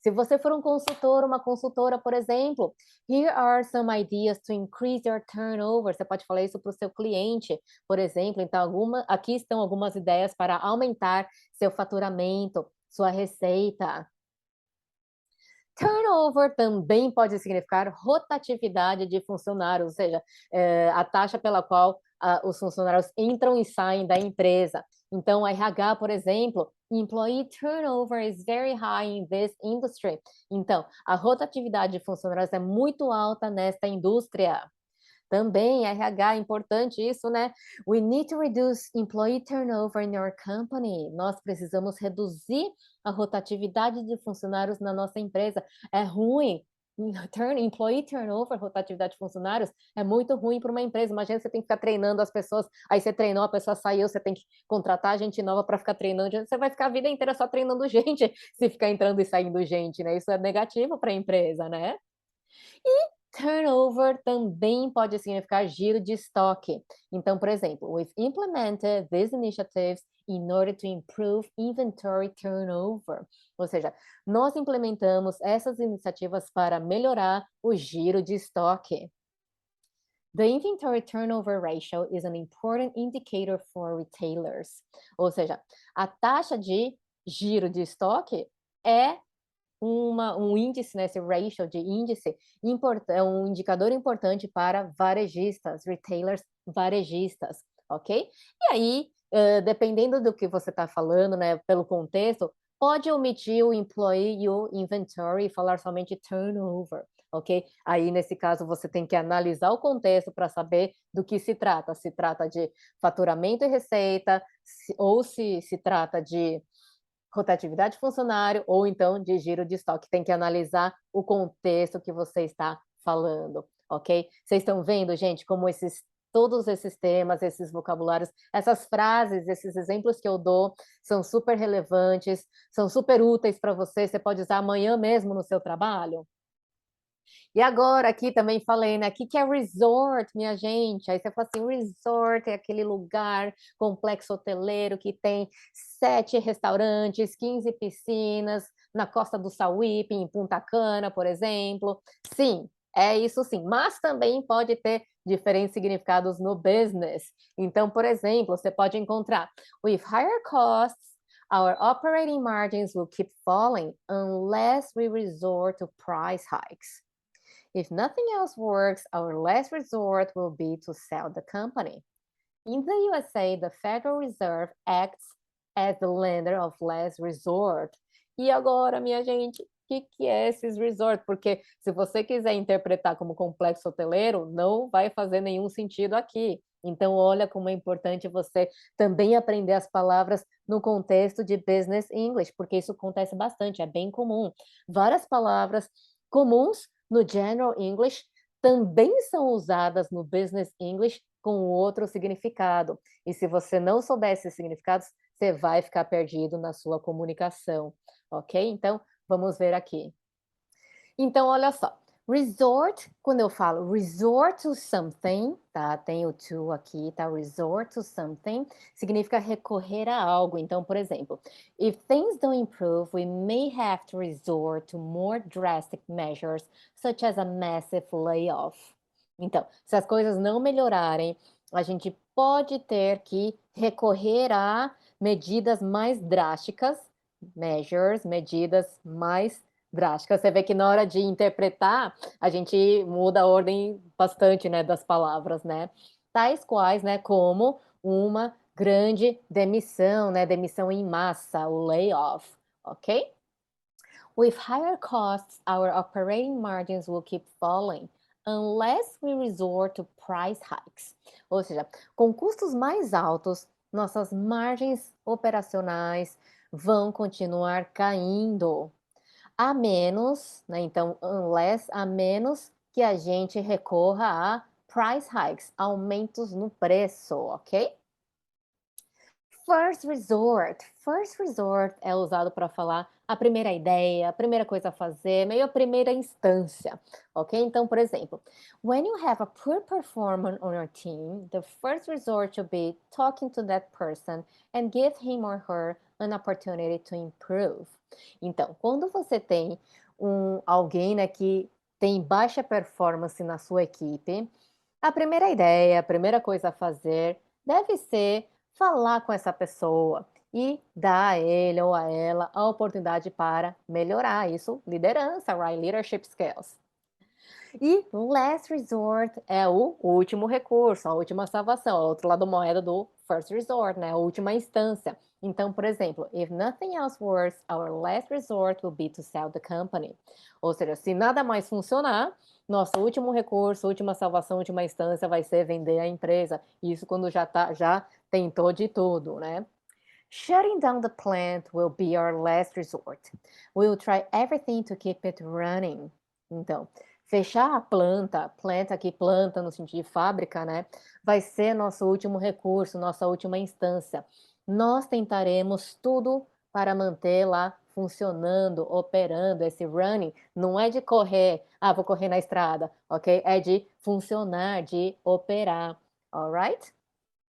Speaker 1: Se você for um consultor, uma consultora, por exemplo, here are some ideas to increase your turnover. Você pode falar isso para o seu cliente, por exemplo. Então, aqui estão algumas ideias para aumentar seu faturamento, sua receita. Turnover também pode significar rotatividade de funcionários, ou seja, a taxa pela qual os funcionários entram e saem da empresa. Então, a RH, por exemplo, employee turnover is very high in this industry. Então, a rotatividade de funcionários é muito alta nesta indústria. Também, RH, é importante isso, né? We need to reduce employee turnover in your company. Nós precisamos reduzir a rotatividade de funcionários na nossa empresa. É ruim. Employee turnover, rotatividade de funcionários, é muito ruim para uma empresa. Imagina, você tem que ficar treinando as pessoas, aí você treinou, a pessoa saiu, você tem que contratar gente nova para ficar treinando. Você vai ficar a vida inteira só treinando gente, se ficar entrando e saindo gente, né? Isso é negativo para a empresa, né? E turnover também pode significar giro de estoque. Então, por exemplo, we've implemented these initiatives in order to improve inventory turnover. Ou seja, nós implementamos essas iniciativas para melhorar o giro de estoque. The inventory turnover ratio is an important indicator for retailers. Ou seja, a taxa de giro de estoque é um índice, né, esse ratio de índice, é um indicador importante para varejistas, retailers varejistas, ok? E aí, dependendo do que você está falando, né, pelo contexto, pode omitir o employee e o inventory e falar somente turnover, ok? Aí, nesse caso, você tem que analisar o contexto para saber do que se trata. Se trata de faturamento e receita, ou se trata de rotatividade de funcionário ou então de giro de estoque. Tem que analisar o contexto que você está falando, ok? Vocês estão vendo, gente, como todos esses temas, esses vocabulários, essas frases, esses exemplos que eu dou são super relevantes, são super úteis para você. Você pode usar amanhã mesmo no seu trabalho. E agora, aqui também falei, né? O que é resort, minha gente? Aí você fala assim, resort é aquele lugar, complexo hoteleiro que tem 7 restaurantes, 15 piscinas, na costa do Sauípe, em Punta Cana, por exemplo. Sim, é isso sim, mas também pode ter diferentes significados no business. Então, por exemplo, você pode encontrar, with higher costs, our operating margins will keep falling unless we resort to price hikes. If nothing else works, our last resort will be to sell the company. In the USA, the Federal Reserve acts as the lender of last resort. E agora, minha gente, o que é esses resort? Porque se você quiser interpretar como complexo hoteleiro, não vai fazer nenhum sentido aqui. Então, olha como é importante você também aprender as palavras no contexto de business English, porque isso acontece bastante, é bem comum. Várias palavras comuns no General English também são usadas no Business English com outro significado. E se você não souber esses significados, você vai ficar perdido na sua comunicação, ok? Então, vamos ver aqui. Então, olha só. Resort, quando eu falo resort to something, tá? Tem o to aqui, tá? Resort to something significa recorrer a algo. Então, por exemplo, if things don't improve, we may have to resort to more drastic measures, such as a massive layoff. Então, se as coisas não melhorarem, a gente pode ter que recorrer a medidas mais drásticas, medidas mais drásticas. Você vê que na hora de interpretar, a gente muda a ordem bastante, né, das palavras, né? Tais quais, né, como uma grande demissão, né, demissão em massa, o layoff, ok? With higher costs, our operating margins will keep falling unless we resort to price hikes. Ou seja, com custos mais altos, nossas margens operacionais vão continuar caindo. A menos, né, então, unless, a menos que a gente recorra a price hikes, aumentos no preço, ok? First resort. First resort é usado para falar a primeira ideia, a primeira coisa a fazer, meio a primeira instância, ok? Então, por exemplo, when you have a poor performer on your team, the first resort should be talking to that person and give him or her an opportunity to improve. Então, quando você tem alguém, né, que tem baixa performance na sua equipe, a primeira ideia, a primeira coisa a fazer deve ser falar com essa pessoa e dar a ele ou a ela a oportunidade para melhorar isso, liderança, right? Leadership skills. E last resort é o último recurso, a última salvação, o outro lado da moeda do first resort, né? A última instância. Então, por exemplo, if nothing else works, our last resort will be to sell the company. Ou seja, se nada mais funcionar, nosso último recurso, última salvação, última instância vai ser vender a empresa. Isso quando já tentou de tudo, né? Shutting down the plant will be our last resort. We will try everything to keep it running. Então, fechar a planta aqui, planta no sentido de fábrica, né? Vai ser nosso último recurso, nossa última instância. Nós tentaremos tudo para manter lá funcionando, operando, esse running. Não é de correr, vou correr na estrada, ok? É de funcionar, de operar, alright?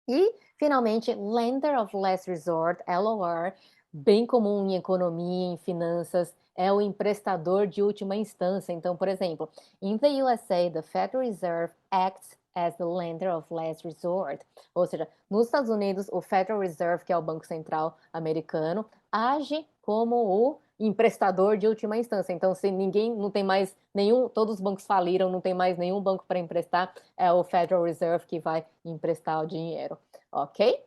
Speaker 1: E, finalmente, Lender of Last Resort, LOR, bem comum em economia, em finanças, é o emprestador de última instância. Então, por exemplo, in the USA, the Federal Reserve acts as the lender of last resort. Ou seja, nos Estados Unidos, o Federal Reserve, que é o Banco Central americano, age como o emprestador de última instância. Então, se ninguém, não tem mais nenhum, todos os bancos faliram, não tem mais nenhum banco para emprestar, é o Federal Reserve que vai emprestar o dinheiro, ok?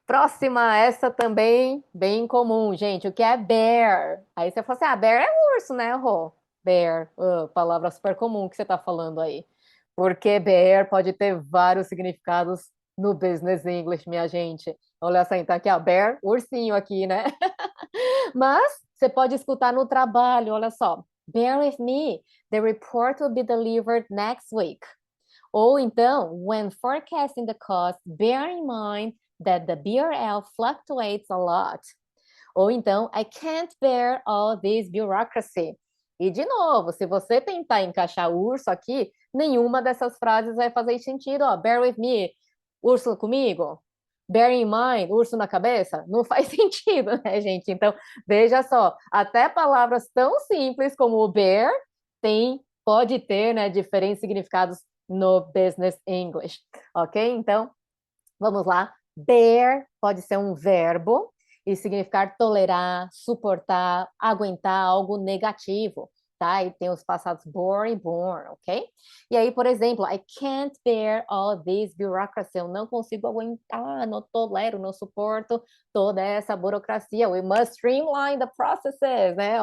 Speaker 1: Próxima, essa também bem comum, gente, o que é bear? Aí você fala assim, bear é urso, né, Rô? Bear, palavra super comum que você está falando aí. Porque bear pode ter vários significados no business English, minha gente. Olha só, então aqui, bear, ursinho aqui, né? Mas você pode escutar no trabalho, olha só. Bear with me, the report will be delivered next week. Ou então, when forecasting the cost, bear in mind that the BRL fluctuates a lot. Ou então, I can't bear all this bureaucracy. E, de novo, se você tentar encaixar urso aqui, nenhuma dessas frases vai fazer sentido. Bear with me, urso comigo. Bear in mind, urso na cabeça. Não faz sentido, né, gente? Então, veja só, até palavras tão simples como o bear pode ter, né, diferentes significados no business English, ok? Então, vamos lá. Bear pode ser um verbo e significar tolerar, suportar, aguentar algo negativo, tá? E tem os passados bore e born, ok? E aí, por exemplo, I can't bear all this bureaucracy. Eu não consigo aguentar, não tolero, não suporto toda essa burocracia. We must streamline the processes, né?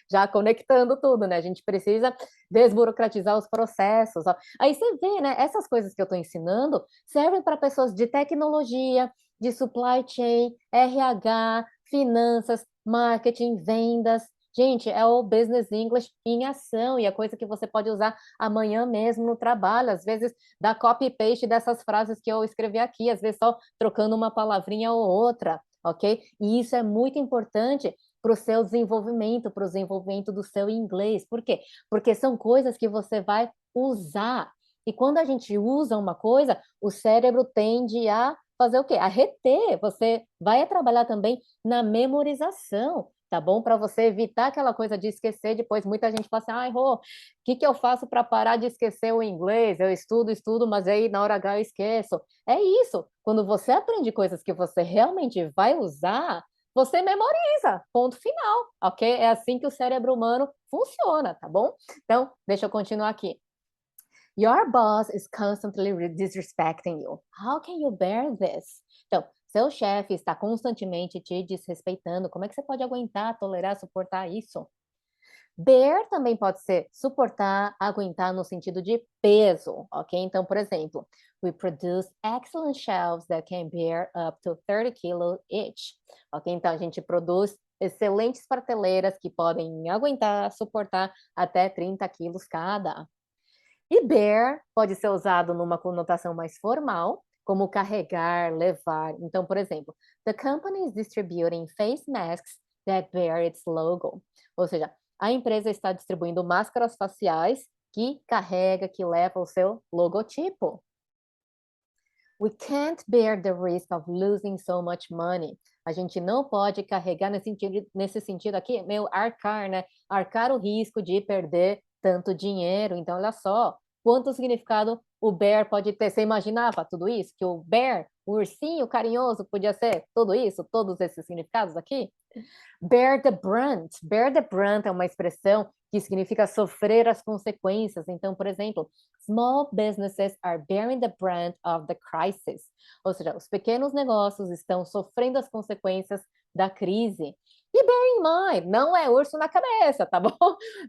Speaker 1: Já conectando tudo, né? A gente precisa desburocratizar os processos. Aí você vê, né? Essas coisas que eu estou ensinando servem para pessoas de tecnologia, de supply chain, RH, finanças, marketing, vendas. Gente, é o Business English em ação e é coisa que você pode usar amanhã mesmo no trabalho. Às vezes dá copy-paste dessas frases que eu escrevi aqui, às vezes só trocando uma palavrinha ou outra, ok? E isso é muito importante para o seu desenvolvimento, para o desenvolvimento do seu inglês. Por quê? Porque são coisas que você vai usar. E quando a gente usa uma coisa, o cérebro tende a fazer o quê? A reter. Você vai trabalhar também na memorização. tá bom? Para você evitar aquela coisa de esquecer depois. Muita gente fala assim, ai, Rô, o que que eu faço para parar de esquecer o inglês? Eu estudo, mas aí na hora H eu esqueço. É isso, quando você aprende coisas que você realmente vai usar, você memoriza, ponto final, ok? É assim que o cérebro humano funciona, tá bom? Então, deixa eu continuar aqui. Your boss is constantly disrespecting you. How can you bear this? Então, seu chefe está constantemente te desrespeitando. Como é que você pode aguentar, tolerar, suportar isso? Bear também pode ser suportar, aguentar no sentido de peso, ok? Então, por exemplo, we produce excellent shelves that can bear up to 30 kilos each, ok? Então, a gente produz excelentes prateleiras que podem aguentar, suportar até 30 quilos cada. E bear pode ser usado numa conotação mais formal, como carregar, levar. Então, por exemplo, the company is distributing face masks that bear its logo. Ou seja, a empresa está distribuindo máscaras faciais que carrega, que leva o seu logotipo. We can't bear the risk of losing so much money. A gente não pode carregar nesse sentido aqui, meio arcar, né? Arcar o risco de perder tanto dinheiro. Então, olha só, quanto significado o bear pode ter. Você imaginava tudo isso? Que o bear, o ursinho carinhoso, podia ser tudo isso? Todos esses significados aqui? Bear the brunt. Bear the brunt é uma expressão que significa sofrer as consequências. Então, por exemplo, small businesses are bearing the brunt of the crisis. Ou seja, os pequenos negócios estão sofrendo as consequências da crise. E bear in mind, não é urso na cabeça, tá bom?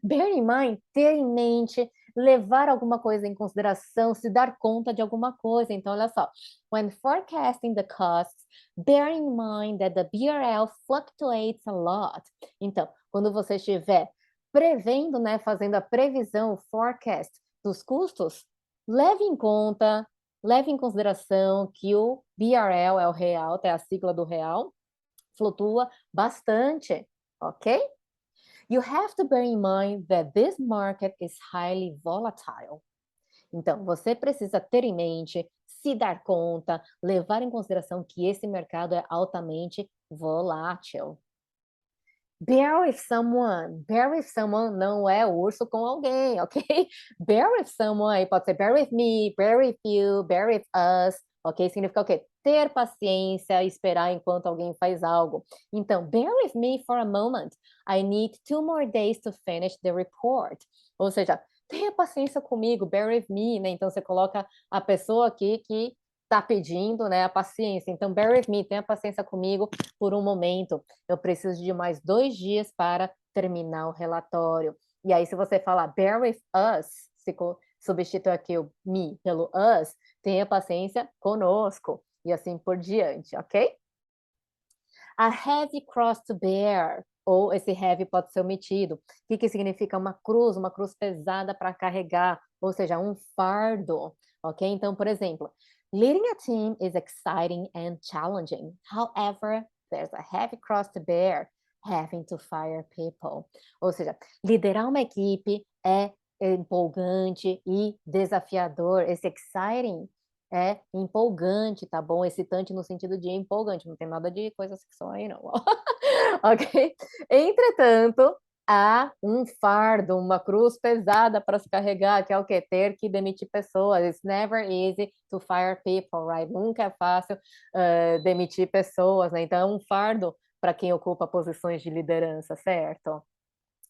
Speaker 1: Bear in mind, ter em mente, levar alguma coisa em consideração, se dar conta de alguma coisa. Então, olha só. When forecasting the costs, bear in mind that the BRL fluctuates a lot. Então, quando você estiver prevendo, né, fazendo a previsão, o forecast dos custos, leve em conta, leve em consideração que o BRL é o real, é a sigla do real, flutua bastante, ok? You have to bear in mind that this market is highly volatile. Então, você precisa ter em mente, se dar conta, levar em consideração que esse mercado é altamente volátil. Bear with someone. Bear with someone não é urso com alguém, ok? Bear with someone pode ser bear with me, bear with you, bear with us, ok? Significa o quê? Ter paciência, esperar enquanto alguém faz algo. Então, bear with me for a moment. I need 2 more days to finish the report. Ou seja, tenha paciência comigo, bear with me, né? Então, você coloca a pessoa aqui que está pedindo, né, a paciência. Então, bear with me, tenha paciência comigo por um momento. Eu preciso de mais 2 dias para terminar o relatório. E aí, se você falar bear with us, se substitui aqui o me pelo us, tenha paciência conosco. E assim por diante, ok? A heavy cross to bear, ou esse heavy pode ser omitido. O que significa uma cruz pesada para carregar, ou seja, um fardo, ok? Então, por exemplo, leading a team is exciting and challenging. However, there's a heavy cross to bear, having to fire people. Ou seja, liderar uma equipe é empolgante e desafiador. Esse exciting é empolgante, tá bom? Excitante no sentido de empolgante, não tem nada de coisa sexual aí, não. Ok? Entretanto, há um fardo, uma cruz pesada para se carregar, que é o quê? Ter que demitir pessoas. It's never easy to fire people, right? Nunca é fácil demitir pessoas, né? Então, é um fardo para quem ocupa posições de liderança, certo?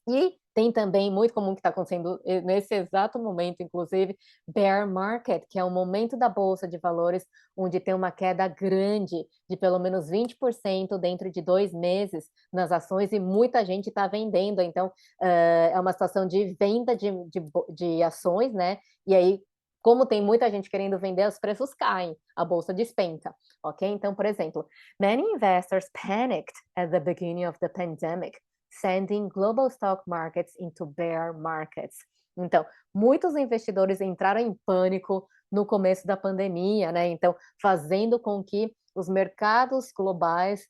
Speaker 1: E tem também, muito comum que está acontecendo nesse exato momento, inclusive, bear market, que é o momento da Bolsa de Valores, onde tem uma queda grande de pelo menos 20% dentro de 2 meses nas ações e muita gente está vendendo. Então, é uma situação de venda de ações, né? E aí, como tem muita gente querendo vender, os preços caem, a bolsa despenca, ok? Então, por exemplo, many investors panicked at the beginning of the pandemic, sending global stock markets into bear markets. Então, muitos investidores entraram em pânico no começo da pandemia, né? Então, fazendo com que os mercados globais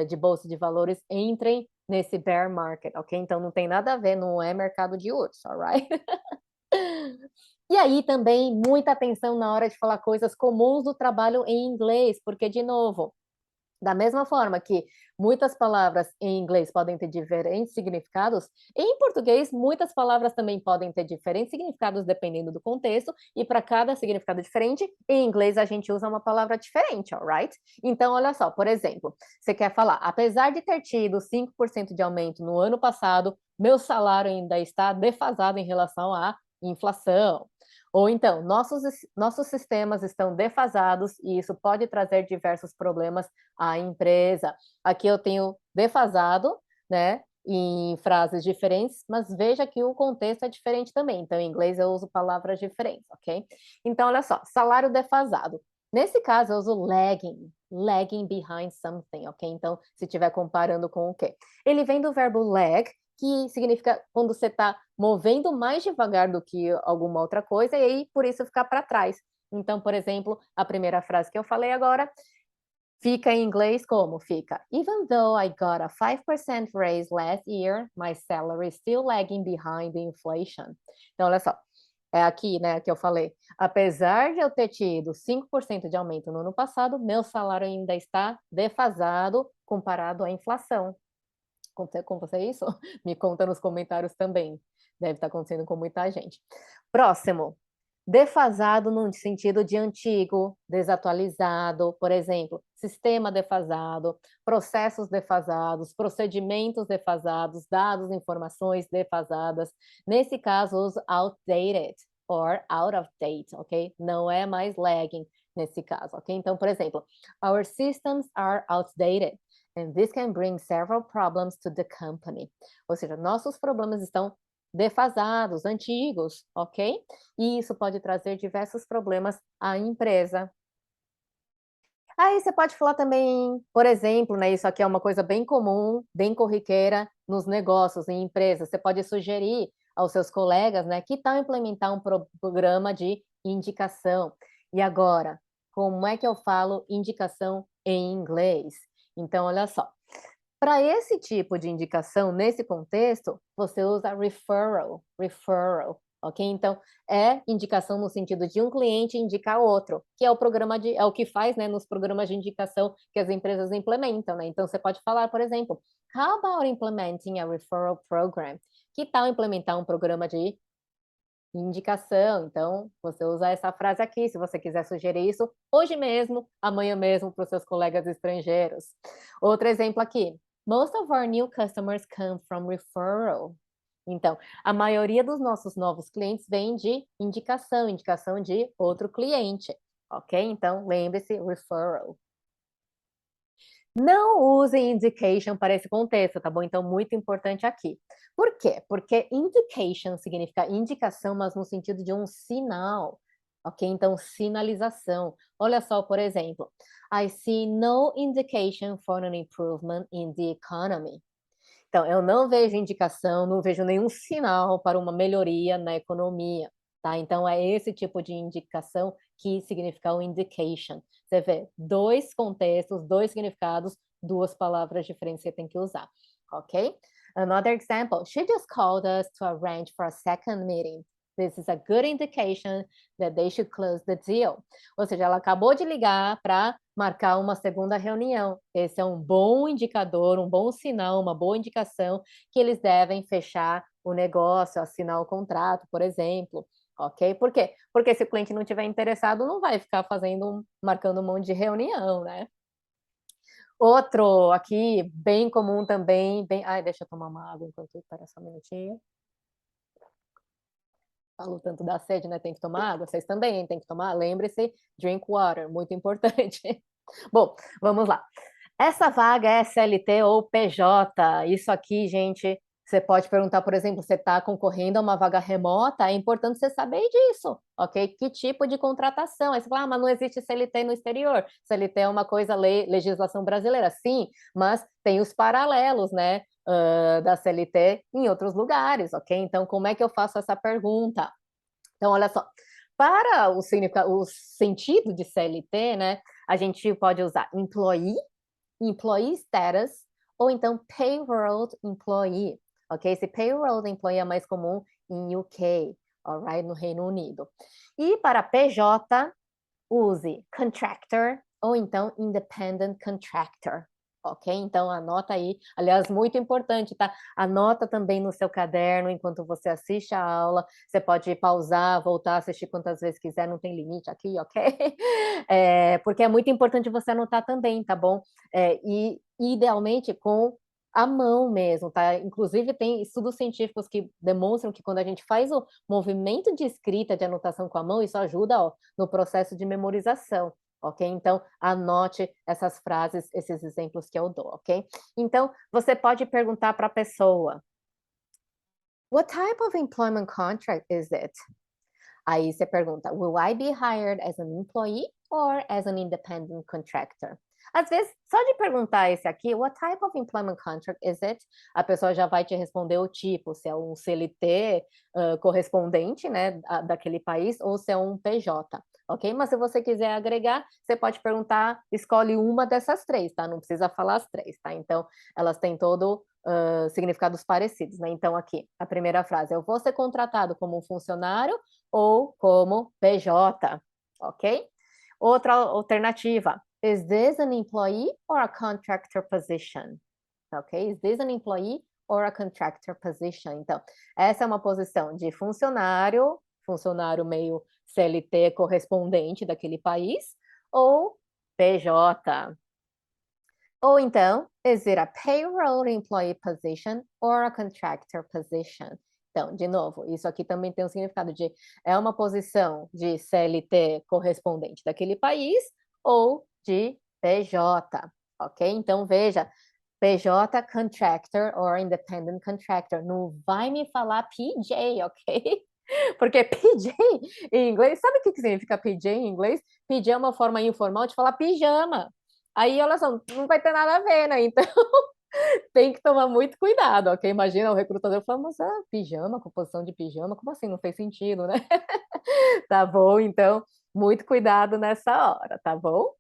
Speaker 1: de bolsa de valores entrem nesse bear market, ok? Então, não tem nada a ver, não é mercado de urso, alright? E aí também, muita atenção na hora de falar coisas comuns do trabalho em inglês, porque, de novo, Da mesma forma que muitas palavras em inglês podem ter diferentes significados, em português muitas palavras também podem ter diferentes significados dependendo do contexto, e para cada significado diferente, em inglês a gente usa uma palavra diferente, alright? Então, olha só, por exemplo, você quer falar, apesar de ter tido 5% de aumento no ano passado, meu salário ainda está defasado em relação à inflação. Ou então, nossos sistemas estão defasados e isso pode trazer diversos problemas à empresa. Aqui eu tenho defasado, né, em frases diferentes, mas veja que o contexto é diferente também. Então, em inglês eu uso palavras diferentes, ok? Então, olha só, salário defasado. Nesse caso, eu uso lagging behind something, ok? Então, se estiver comparando com o quê? Ele vem do verbo lag, que significa quando você está movendo mais devagar do que alguma outra coisa, e aí, por isso, ficar para trás. Então, por exemplo, a primeira frase que eu falei agora, fica em inglês como? Fica, even though I got a 5% raise last year, my salary is still lagging behind the inflation. Então, olha só, é aqui, né, que eu falei, apesar de eu ter tido 5% de aumento no ano passado, meu salário ainda está defasado comparado à inflação. Aconteceu com você isso? Me conta nos comentários também. Deve estar acontecendo com muita gente. Próximo. Defasado no sentido de antigo, desatualizado, por exemplo, sistema defasado, processos defasados, procedimentos defasados, dados, informações defasadas. Nesse caso, uso outdated or out of date, ok? Não é mais lagging nesse caso, ok? Então, por exemplo, our systems are outdated. And this can bring several problems to the company. Ou seja, nossos problemas estão defasados, antigos, ok? E isso pode trazer diversos problemas à empresa. Aí você pode falar também, por exemplo, né, isso aqui é uma coisa bem comum, bem corriqueira nos negócios, em empresas. Você pode sugerir aos seus colegas, né, que tal implementar um programa de indicação. E agora, como é que eu falo indicação em inglês? Então, olha só, para esse tipo de indicação, nesse contexto, você usa referral, ok? Então, é indicação no sentido de um cliente indicar outro, que é o que faz, né, nos programas de indicação que as empresas implementam, né? Então, você pode falar, por exemplo, how about implementing a referral program? Que tal implementar um programa de indicação? Então, você usa essa frase aqui, se você quiser sugerir isso hoje mesmo, amanhã mesmo, para os seus colegas estrangeiros. Outro exemplo aqui. Most of our new customers come from referral. Então, a maioria dos nossos novos clientes vem de indicação de outro cliente, ok? Então, lembre-se, referral. Não use indication para esse contexto, tá bom? Então, muito importante aqui. Por quê? Porque indication significa indicação, mas no sentido de um sinal, ok? Então, sinalização. Olha só, por exemplo, I see no indication for an improvement in the economy. Então, eu não vejo indicação, não vejo nenhum sinal para uma melhoria na economia, tá? Então, é esse tipo de indicação que significa o indication. Você vê, dois contextos, dois significados, duas palavras diferentes que você tem que usar, ok? Another example, she just called us to arrange for a second meeting. This is a good indication that they should close the deal. Ou seja, ela acabou de ligar para marcar uma segunda reunião. Esse é um bom indicador, um bom sinal, uma boa indicação que eles devem fechar o negócio, assinar o contrato, por exemplo. Ok? Por quê? Porque se o cliente não estiver interessado, não vai ficar marcando um monte de reunião, né? Outro aqui, bem comum também, Ai, deixa eu tomar uma água enquanto espera só um minutinho. Falo tanto da sede, né? Tem que tomar água. Vocês também têm que tomar. Lembre-se, drink water, muito importante. Bom, vamos lá. Essa vaga é CLT ou PJ? Isso aqui, gente, você pode perguntar, por exemplo, você está concorrendo a uma vaga remota, é importante você saber disso, ok? Que tipo de contratação? Aí você fala, mas não existe CLT no exterior. CLT é uma coisa, legislação brasileira. Sim, mas tem os paralelos, né? Da CLT em outros lugares, ok? Então, como é que eu faço essa pergunta? Então, olha só, para o sentido de CLT, né, a gente pode usar employee status, ou então payroll employee, ok? Esse payroll employee é mais comum em UK, alright? No Reino Unido. E para PJ, use contractor ou então independent contractor. Ok? Então, anota aí. Aliás, muito importante, tá? Anota também no seu caderno enquanto você assiste a aula. Você pode pausar, voltar, assistir quantas vezes quiser, não tem limite aqui, ok? Porque é muito importante você anotar também, tá bom? E, idealmente, com a mão mesmo, tá? Inclusive, tem estudos científicos que demonstram que quando a gente faz o movimento de escrita, de anotação com a mão, isso ajuda, ó, no processo de memorização. Ok? Então, anote essas frases, esses exemplos que eu dou, ok? Então, você pode perguntar para a pessoa, what type of employment contract is it? Aí você pergunta, will I be hired as an employee or as an independent contractor? Às vezes, só de perguntar esse aqui, what type of employment contract is it? A pessoa já vai te responder o tipo, se é um CLT correspondente, né, daquele país, ou se é um PJ, ok? Mas se você quiser agregar, você pode perguntar, escolhe uma dessas três, tá? Não precisa falar as três, tá? Então, elas têm todo significados parecidos, né? Então, aqui, a primeira frase, eu vou ser contratado como um funcionário ou como PJ, ok? Outra alternativa, is this an employee or a contractor position? Ok? Is this an employee or a contractor position? Então, essa é uma posição de funcionário meio CLT correspondente daquele país, ou PJ. Ou então, is it a payroll employee position or a contractor position? Então, de novo, isso aqui também tem um significado de é uma posição de CLT correspondente daquele país ou de PJ, ok? Então, veja, PJ contractor or independent contractor. Não vai me falar PJ, ok? Porque PJ em inglês, sabe o que significa PJ em inglês? PJ é uma forma informal de falar pijama. Aí, olha só, não vai ter nada a ver, né? Então, tem que tomar muito cuidado, ok? Imagina o recrutador falando, mas pijama, composição de pijama, como assim? Não fez sentido, né? Tá bom? Então, muito cuidado nessa hora, tá bom?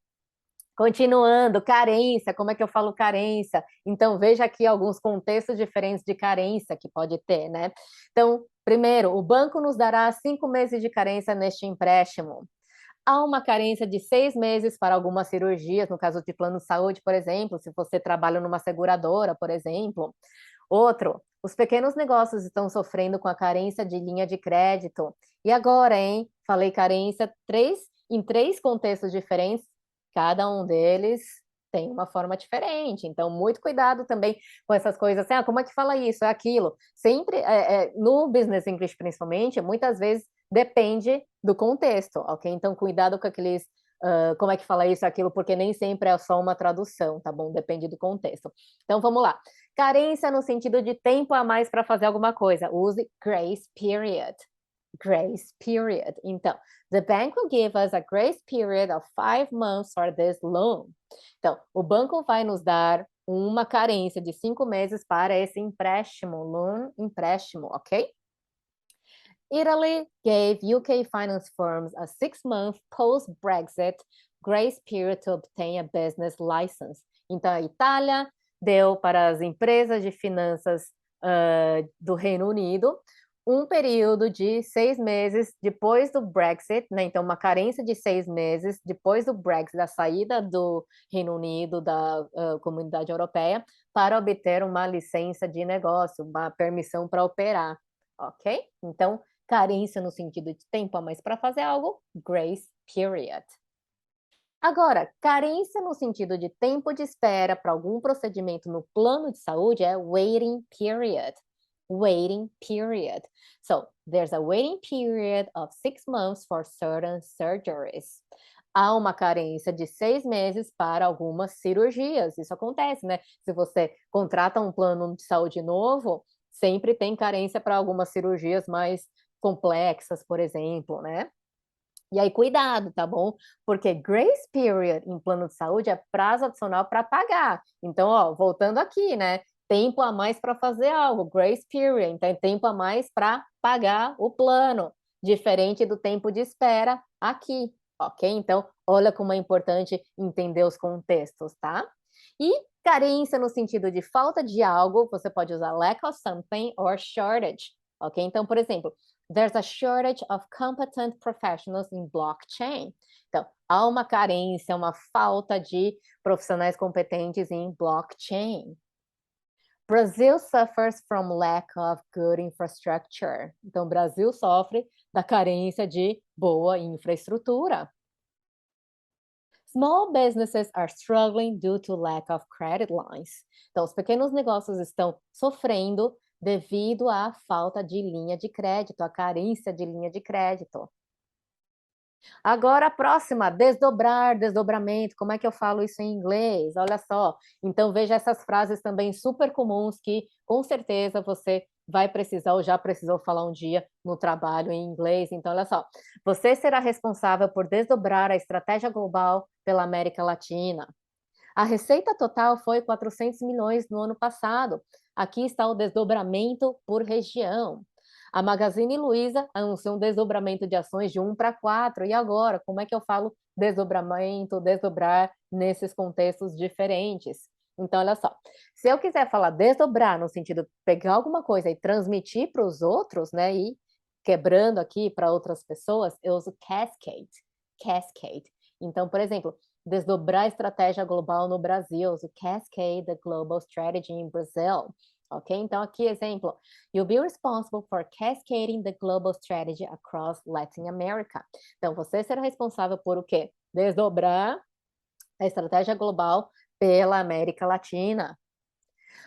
Speaker 1: Continuando, carência, como é que eu falo carência? Então, veja aqui alguns contextos diferentes de carência que pode ter, né? Então, primeiro, o banco nos dará 5 meses de carência neste empréstimo. Há uma carência de 6 meses para algumas cirurgias, no caso de plano de saúde, por exemplo, se você trabalha numa seguradora, por exemplo. Outro, os pequenos negócios estão sofrendo com a carência de linha de crédito. E agora, hein? Falei carência em 3 contextos diferentes, cada um deles tem uma forma diferente. Então, muito cuidado também com essas coisas assim, como é que fala isso, é aquilo. Sempre, no Business English principalmente, muitas vezes depende do contexto, ok? Então, cuidado com aqueles, como é que fala isso, aquilo, porque nem sempre é só uma tradução, tá bom? Depende do contexto. Então, vamos lá. Carência no sentido de tempo a mais para fazer alguma coisa. Use grace period. Grace period. Então, the bank will give us a grace period of 5 months for this loan. Então, o banco vai nos dar uma carência de 5 meses para esse empréstimo, loan, empréstimo, ok? Italy gave UK finance firms a 6-month post-Brexit grace period to obtain a business license. Então, a Itália deu para as empresas de finanças do Reino Unido um período de 6 meses depois do Brexit, né? Então, uma carência de 6 meses depois do Brexit, da saída do Reino Unido da Comunidade Europeia, para obter uma licença de negócio, uma permissão para operar, ok? Então, carência no sentido de tempo a mais para fazer algo, grace period. Agora, carência no sentido de tempo de espera para algum procedimento no plano de saúde é waiting period. Waiting period. So, there's a waiting period of 6 months for certain surgeries. Há uma carência de 6 meses para algumas cirurgias. Isso acontece, né? Se você contrata um plano de saúde novo, sempre tem carência para algumas cirurgias mais complexas, por exemplo, né? E aí, cuidado, tá bom? Porque grace period em plano de saúde é prazo adicional para pagar. Então, ó, voltando aqui, né? Tempo a mais para fazer algo, grace period, então é tempo a mais para pagar o plano, diferente do tempo de espera aqui, ok? Então, olha como é importante entender os contextos, tá? E carência no sentido de falta de algo, você pode usar lack of something or shortage, ok? Então, por exemplo, there's a shortage of competent professionals in blockchain. Então, há uma carência, uma falta de profissionais competentes em blockchain. Brazil suffers from lack of good infrastructure. Então, o Brasil sofre da carência de boa infraestrutura. Small businesses are struggling due to lack of credit lines. Então, os pequenos negócios estão sofrendo devido à falta de linha de crédito, à carência de linha de crédito. Agora a próxima, desdobrar, desdobramento. Como é que eu falo isso em inglês? Olha só. Então veja essas frases também super comuns que com certeza você vai precisar ou já precisou falar um dia no trabalho em inglês. Então olha só. Você será responsável por desdobrar a estratégia global pela América Latina. A receita total foi 400 milhões no ano passado. Aqui está o desdobramento por região. A Magazine Luiza anunciou um desdobramento de ações de 1 para 4. E agora, como é que eu falo desdobramento, desdobrar nesses contextos diferentes? Então, olha só. Se eu quiser falar desdobrar no sentido de pegar alguma coisa e transmitir para os outros, né? E quebrando aqui para outras pessoas, eu uso cascade. Cascade. Então, por exemplo, desdobrar a estratégia global no Brasil, eu uso cascade the global strategy in Brazil. Ok? Então, aqui, exemplo. You'll be responsible for cascading the global strategy across Latin America. Então, você será responsável por o quê? Desdobrar a estratégia global pela América Latina.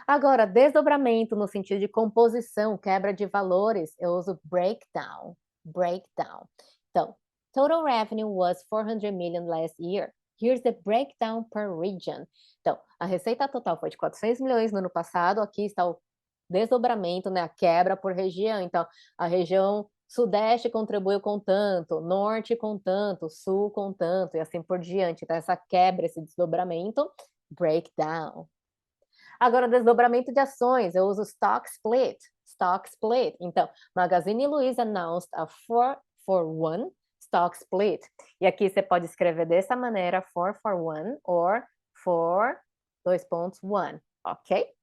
Speaker 1: Agora, desdobramento no sentido de composição, quebra de valores, eu uso breakdown. Breakdown. Então, total revenue was 400 million last year. Here's the breakdown per region. Então, a receita total foi de 400 milhões no ano passado. Aqui está o desdobramento, né? A quebra por região. Então, a região sudeste contribuiu com tanto, norte com tanto, sul com tanto, e assim por diante. Então, essa quebra, esse desdobramento, breakdown. Agora, desdobramento de ações. Eu uso stock split. Stock split. Então, Magazine Luiza announced a 4-for-1 stock split. E aqui você pode escrever dessa maneira, 4-for-1 or 4-2.1, ok?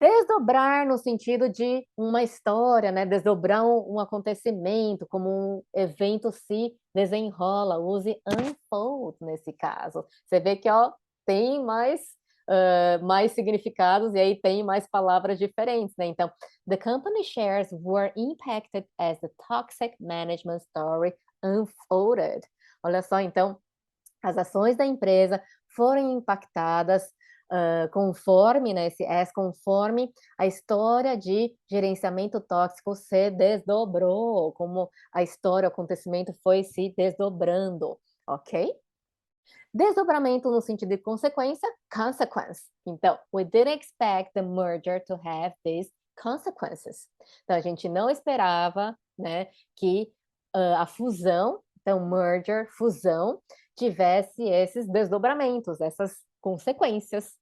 Speaker 1: Desdobrar no sentido de uma história, né? Desdobrar um acontecimento, como um evento se desenrola. Use unfold nesse caso. Você vê que ó, tem mais significados e aí tem mais palavras diferentes, né? Então, the company shares were impacted as the toxic management story unfolded. Olha só, então, as ações da empresa foram impactadas conforme, né, conforme a história de gerenciamento tóxico se desdobrou, como a história, o acontecimento foi se desdobrando, ok? Desdobramento no sentido de consequência, consequence. Então, we didn't expect the merger to have these consequences. Então, a gente não esperava, né, que a fusão, então, merger, fusão, tivesse esses desdobramentos, essas consequências.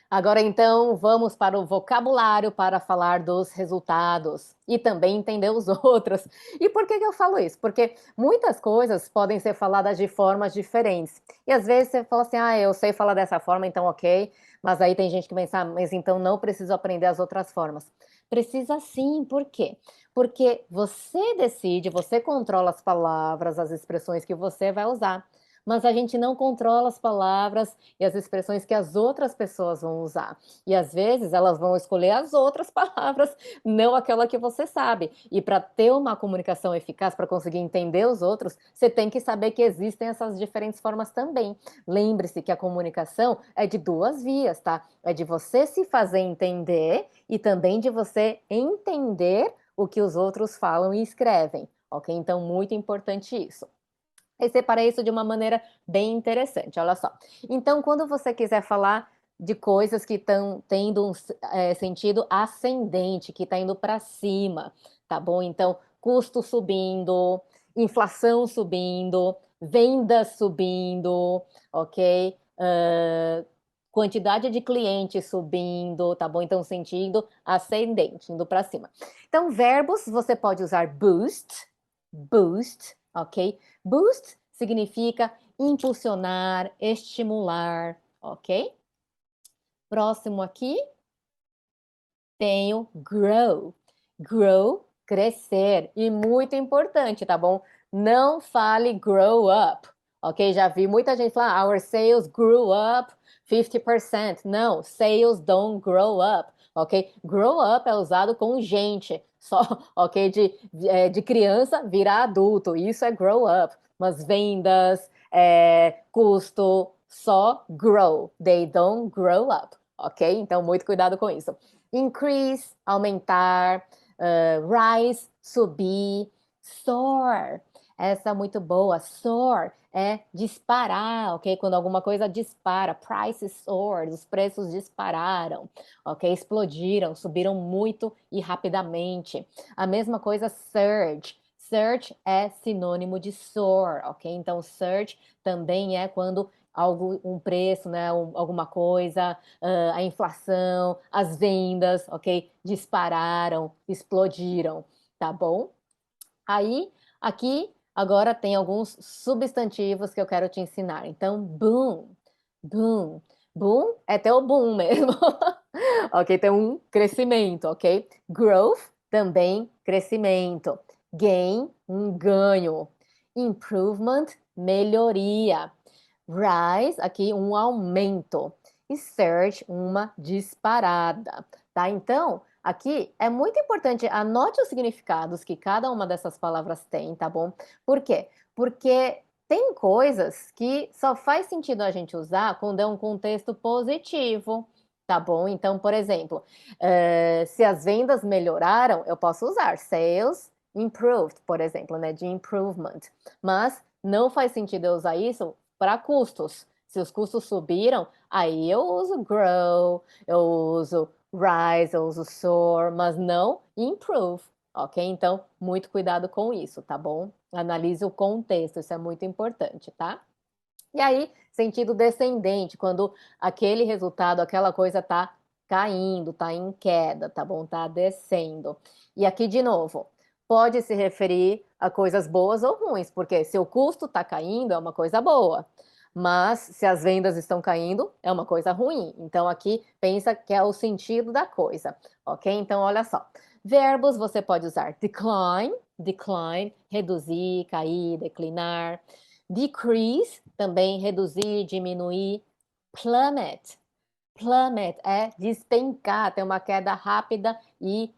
Speaker 1: Agora, então, vamos para o vocabulário para falar dos resultados e também entender os outros. E por que eu falo isso? Porque muitas coisas podem ser faladas de formas diferentes. E às vezes você fala assim, eu sei falar dessa forma, então ok. Mas aí tem gente que pensa, mas então não preciso aprender as outras formas. Precisa sim, por quê? Porque você decide, você controla as palavras, as expressões que você vai usar. Mas a gente não controla as palavras e as expressões que as outras pessoas vão usar. E às vezes elas vão escolher as outras palavras, não aquela que você sabe. E para ter uma comunicação eficaz, para conseguir entender os outros, você tem que saber que existem essas diferentes formas também. Lembre-se que a comunicação é de duas vias, tá? É de você se fazer entender e também de você entender o que os outros falam e escrevem, ok? Então, muito importante isso. Eu separei isso de uma maneira bem interessante, olha só. Então, quando você quiser falar de coisas que estão tendo um sentido ascendente, que está indo para cima, tá bom? Então, custo subindo, inflação subindo, vendas subindo, ok? Quantidade de clientes subindo, tá bom? Então, sentido ascendente, indo para cima. Então, verbos, você pode usar boost, ok? Boost significa impulsionar, estimular, ok? Próximo aqui, tenho grow. Grow crescer. E muito importante, tá bom? Não fale grow up, ok? Já vi muita gente falar, our sales grew up 50%. Não, sales don't grow up, ok? Grow up é usado com gente, só, ok? De criança virar adulto, isso é grow up. Mas vendas, custo, só grow. They don't grow up, ok? Então, muito cuidado com isso. Increase, aumentar, rise, subir, soar. Essa é muito boa. Soar é disparar, ok? Quando alguma coisa dispara. Prices soared, os preços dispararam, ok? Explodiram, subiram muito e rapidamente. A mesma coisa, surge. Surge é sinônimo de soar, ok? Então, surge também é quando um preço, né? Alguma coisa, a inflação, as vendas, ok? Dispararam, explodiram, tá bom? Aí, aqui, agora tem alguns substantivos que eu quero te ensinar. Então, boom, boom. Boom é ter o boom mesmo. Ok, tem um crescimento, ok? Growth, também crescimento. Gain, um ganho. Improvement, melhoria. Rise, aqui um aumento. E surge, uma disparada, tá? Então, aqui é muito importante, anote os significados que cada uma dessas palavras tem, tá bom? Por quê? Porque tem coisas que só faz sentido a gente usar quando é um contexto positivo, tá bom? Então, por exemplo, se as vendas melhoraram, eu posso usar sales improved, por exemplo, né? De improvement. Mas não faz sentido eu usar isso para custos. Se os custos subiram, aí eu uso grow, eu uso rise, eu uso soar, mas não improve, ok? Então, muito cuidado com isso, tá bom? Analise o contexto, isso é muito importante, tá? E aí, sentido descendente, quando aquele resultado, aquela coisa tá caindo, tá em queda, tá bom? Tá descendo. E aqui, de novo, pode se referir a coisas boas ou ruins, porque se o custo tá caindo, é uma coisa boa. Mas se as vendas estão caindo, é uma coisa ruim. Então, aqui, pensa que é o sentido da coisa, ok? Então, olha só. Verbos, você pode usar decline, reduzir, cair, declinar. Decrease, também reduzir, diminuir. Plummet é despencar, ter uma queda rápida e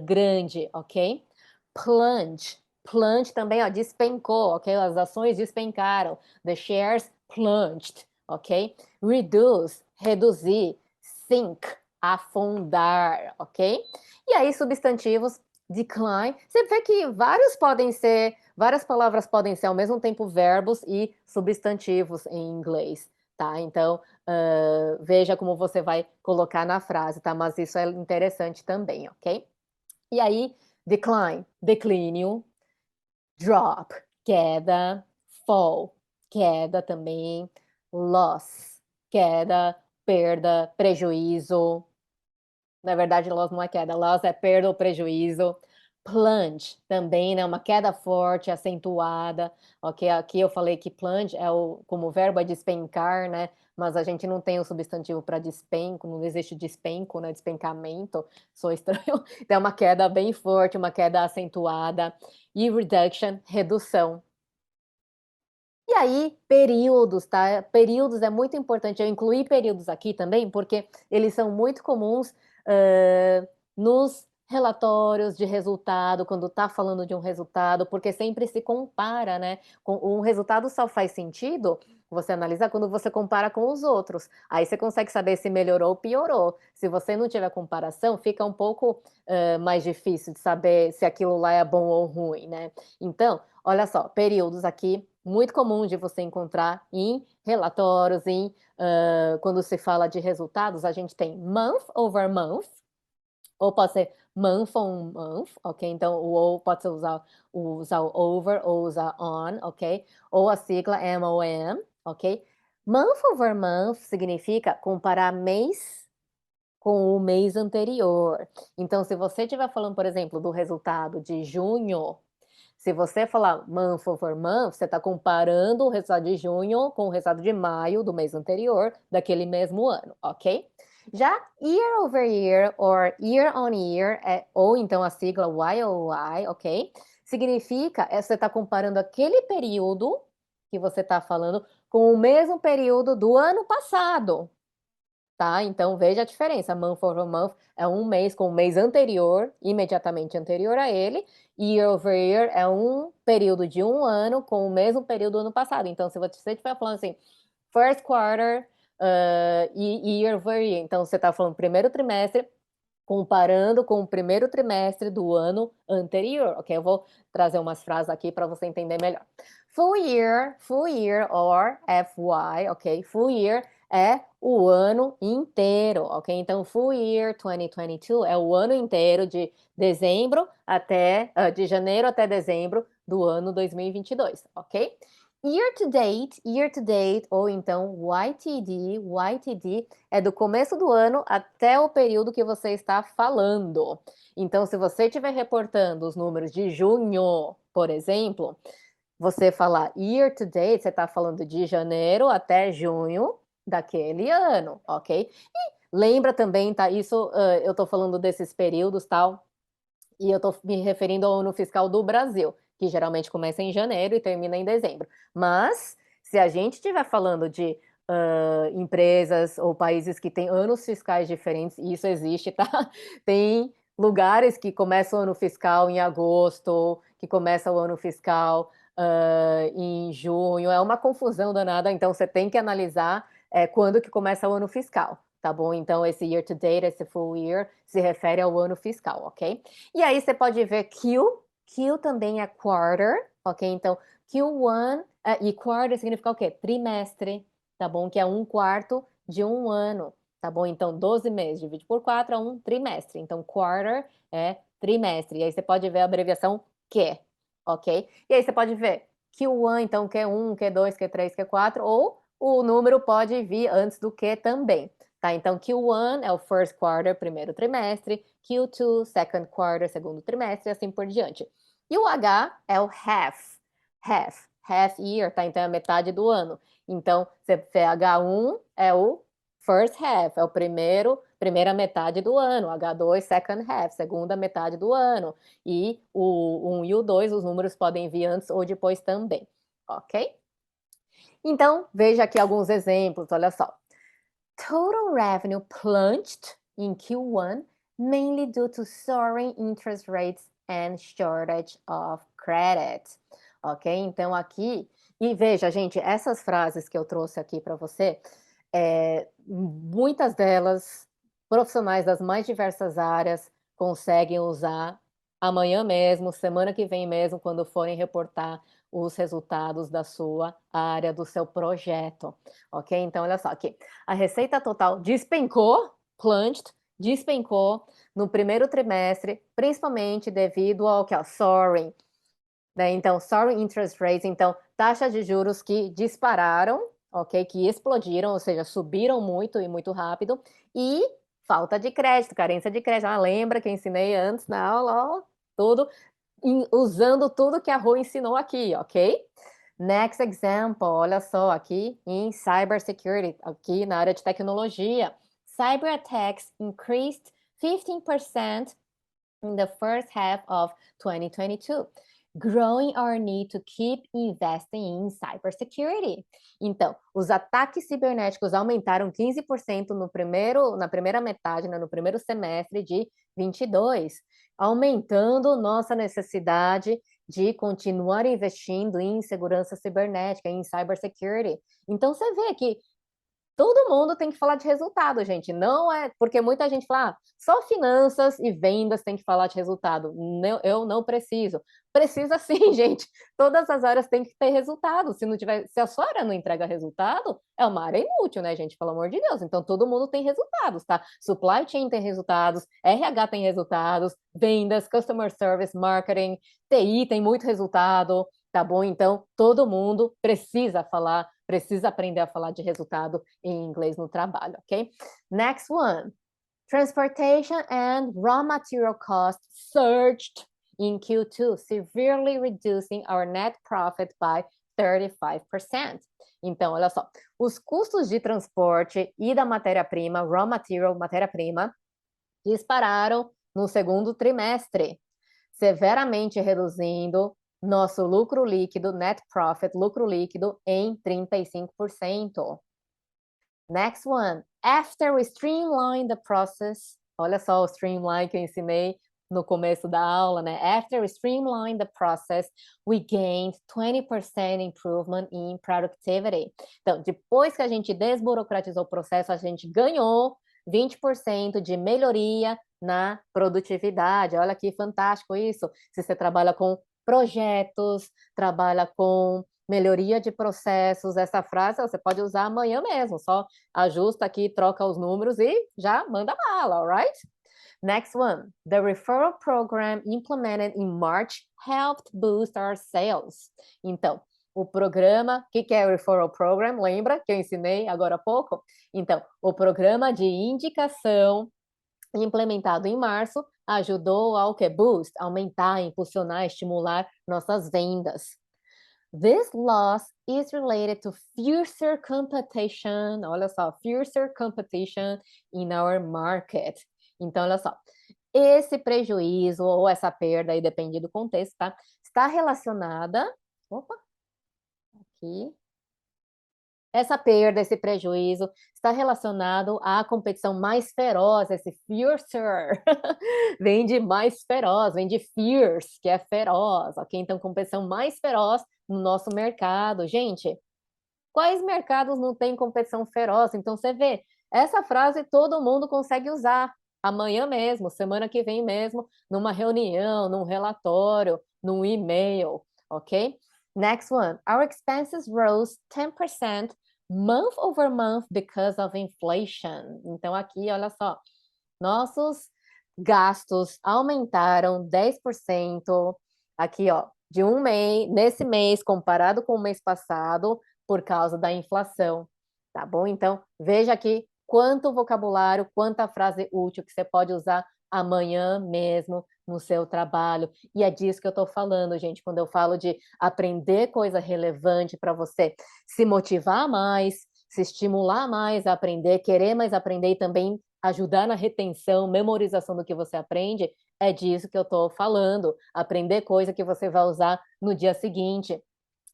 Speaker 1: grande, ok? Plunge também, ó, despencou, ok? As ações despencaram. The shares plunged, ok? Reduce, reduzir. Sink, afundar, ok? E aí, substantivos, decline. Você vê que várias palavras podem ser ao mesmo tempo verbos e substantivos em inglês, tá? Então, veja como você vai colocar na frase, tá? Mas isso é interessante também, ok? E aí, decline, declínio. Drop, queda. Fall, queda também. Loss, queda, perda, prejuízo. Na verdade, loss não é queda, loss é perda ou prejuízo. Plunge, também, né? Uma queda forte, acentuada, ok? Aqui eu falei que plunge como verbo é despencar, né? Mas a gente não tem o substantivo para despenco, não existe despenco, né? Despencamento, sou estranho. Então, é uma queda bem forte, uma queda acentuada. E reduction, redução. E aí, períodos, tá? Períodos é muito importante. Eu incluí períodos aqui também, porque eles são muito comuns nos relatórios de resultado, quando está falando de um resultado, porque sempre se compara, né? Um resultado só faz sentido você analisar quando você compara com os outros. Aí você consegue saber se melhorou ou piorou. Se você não tiver comparação, fica um pouco mais difícil de saber se aquilo lá é bom ou ruim, né? Então, olha só, períodos aqui, muito comum de você encontrar em relatórios, quando se fala de resultados, a gente tem month over month, ou pode ser month on month, ok? Então, o ou pode ser usar o over ou usar on, ok? Ou a sigla MOM, ok? Month over month significa comparar mês com o mês anterior. Então, se você estiver falando, por exemplo, do resultado de junho, se você falar month over month, você está comparando o resultado de junho com o resultado de maio do mês anterior, daquele mesmo ano, ok? Já year over year or year on year, ou então a sigla YOY, ok? Significa, você está comparando aquele período que você está falando com o mesmo período do ano passado, tá? Então veja a diferença. Month over month é um mês com o mês anterior, imediatamente anterior a ele. Year over year é um período de um ano com o mesmo período do ano passado. Então, se você estiver falando assim, first quarter e year over year, então você está falando primeiro trimestre comparando com o primeiro trimestre do ano anterior, ok? Eu vou trazer umas frases aqui para você entender melhor. Full year or FY, ok? Full year é o ano inteiro, ok? Então, full year 2022 é o ano inteiro de de janeiro até dezembro do ano 2022, ok? Year to date, ou então YTD é do começo do ano até o período que você está falando. Então, se você estiver reportando os números de junho, por exemplo, você falar year to date, você está falando de janeiro até junho daquele ano, ok? E lembra também, tá? Isso eu estou falando desses períodos, tal, e eu estou me referindo ao ano fiscal do Brasil, que geralmente começa em janeiro e termina em dezembro. Mas, se a gente estiver falando de empresas ou países que têm anos fiscais diferentes, e isso existe, tá? Tem lugares que começam o ano fiscal em agosto, que começa o ano fiscal em junho, é uma confusão danada, então você tem que analisar quando que começa o ano fiscal, tá bom? Então, esse year to date, esse full year, se refere ao ano fiscal, ok? E aí você pode ver Q também é quarter, ok? Então, Q1, e quarter significa o quê? Trimestre, tá bom? Que é um quarto de um ano, tá bom? Então, 12 meses, divide por 4 é um trimestre. Então, quarter é trimestre. E aí você pode ver a abreviação Q, ok? E aí você pode ver Q1, então Q1, Q2, Q3, Q4, ou o número pode vir antes do Q também. Tá, então Q1 é o first quarter, primeiro trimestre, Q2, second quarter, segundo trimestre, e assim por diante. E o H é o half year, tá? Então é a metade do ano. Então, H1 é o first half, é o primeira metade do ano. H2, second half, segunda metade do ano. E o 1 e o 2, os números podem vir antes ou depois também, ok? Então, veja aqui alguns exemplos, olha só. Total revenue plunged in Q1, mainly due to soaring interest rates and shortage of credit. Ok? Então, aqui, e veja, gente, essas frases que eu trouxe aqui para você, muitas delas, profissionais das mais diversas áreas conseguem usar amanhã mesmo, semana que vem mesmo, quando forem reportar os resultados da sua área, do seu projeto, ok? Então, olha só aqui. A receita total despencou no primeiro trimestre, principalmente devido ao que? Soaring, né? Então, soaring interest rates, então, taxas de juros que dispararam, ok? Que explodiram, ou seja, subiram muito e muito rápido, e falta de crédito, carência de crédito. Lembra que eu ensinei antes na aula, ó, tudo usando tudo que a Rô ensinou aqui, ok? Next example, olha só, aqui em cybersecurity, aqui na área de tecnologia. Cyber attacks increased 15% in the first half of 2022, growing our need to keep investing in cybersecurity. Então, os ataques cibernéticos aumentaram 15% na primeira metade, né, no primeiro semestre de 22, aumentando nossa necessidade de continuar investindo em segurança cibernética, em cybersecurity. Então, você vê que todo mundo tem que falar de resultado, gente. Não é porque muita gente fala, só finanças e vendas tem que falar de resultado. Não, eu não preciso. Precisa sim, gente. Todas as áreas têm que ter resultado. Se a sua área não entrega resultado, é uma área inútil, né, gente? Pelo amor de Deus. Então todo mundo tem resultados, tá? Supply chain tem resultados, RH tem resultados, vendas, customer service, marketing, TI tem muito resultado, tá bom? Então todo mundo precisa aprender a falar de resultado em inglês no trabalho, ok? Next one. Transportation and raw material costs surged in Q2, severely reducing our net profit by 35%. Então, olha só, os custos de transporte e da matéria-prima, raw material, matéria-prima, dispararam no segundo trimestre, severamente reduzindo nosso lucro líquido, net profit, lucro líquido, em 35%. Next one, after we streamline the process, olha só o streamline que eu ensinei no começo da aula, né? After we streamline the process, we gained 20% improvement in productivity. Então, depois que a gente desburocratizou o processo, a gente ganhou 20% de melhoria na produtividade. Olha que fantástico isso. Se você trabalha com projetos, trabalha com melhoria de processos, essa frase você pode usar amanhã mesmo, só ajusta aqui, troca os números e já manda bala, alright? Next one, the referral program implemented in March helped boost our sales. Então, o programa, o que é o referral program? Lembra que eu ensinei agora há pouco? Então, o programa de indicação implementado em março ajudou ao que? Boost, aumentar, impulsionar, estimular nossas vendas. This loss is related to fiercer competition, olha só, fiercer competition in our market. Então, olha só, esse prejuízo ou essa perda, aí depende do contexto, tá? Está relacionada, aqui, essa perda, esse prejuízo, está relacionado à competição mais feroz, esse fiercer, vem de mais feroz, vem de fierce, que é feroz, ok? Então, competição mais feroz no nosso mercado. Gente, quais mercados não tem competição feroz? Então, você vê, essa frase todo mundo consegue usar amanhã mesmo, semana que vem mesmo, numa reunião, num relatório, num e-mail, ok? Next one, our expenses rose 10% month over month because of inflation. Então, aqui, olha só, nossos gastos aumentaram 10%, aqui, ó, de um mês, nesse mês, comparado com o mês passado, por causa da inflação, tá bom? Então, veja aqui quanto vocabulário, quanta frase útil que você pode usar amanhã mesmo no seu trabalho. E é disso que eu estou falando, gente, quando eu falo de aprender coisa relevante para você se motivar mais, se estimular mais a aprender, querer mais aprender e também ajudar na retenção, memorização do que você aprende, é disso que eu estou falando. Aprender coisa que você vai usar no dia seguinte.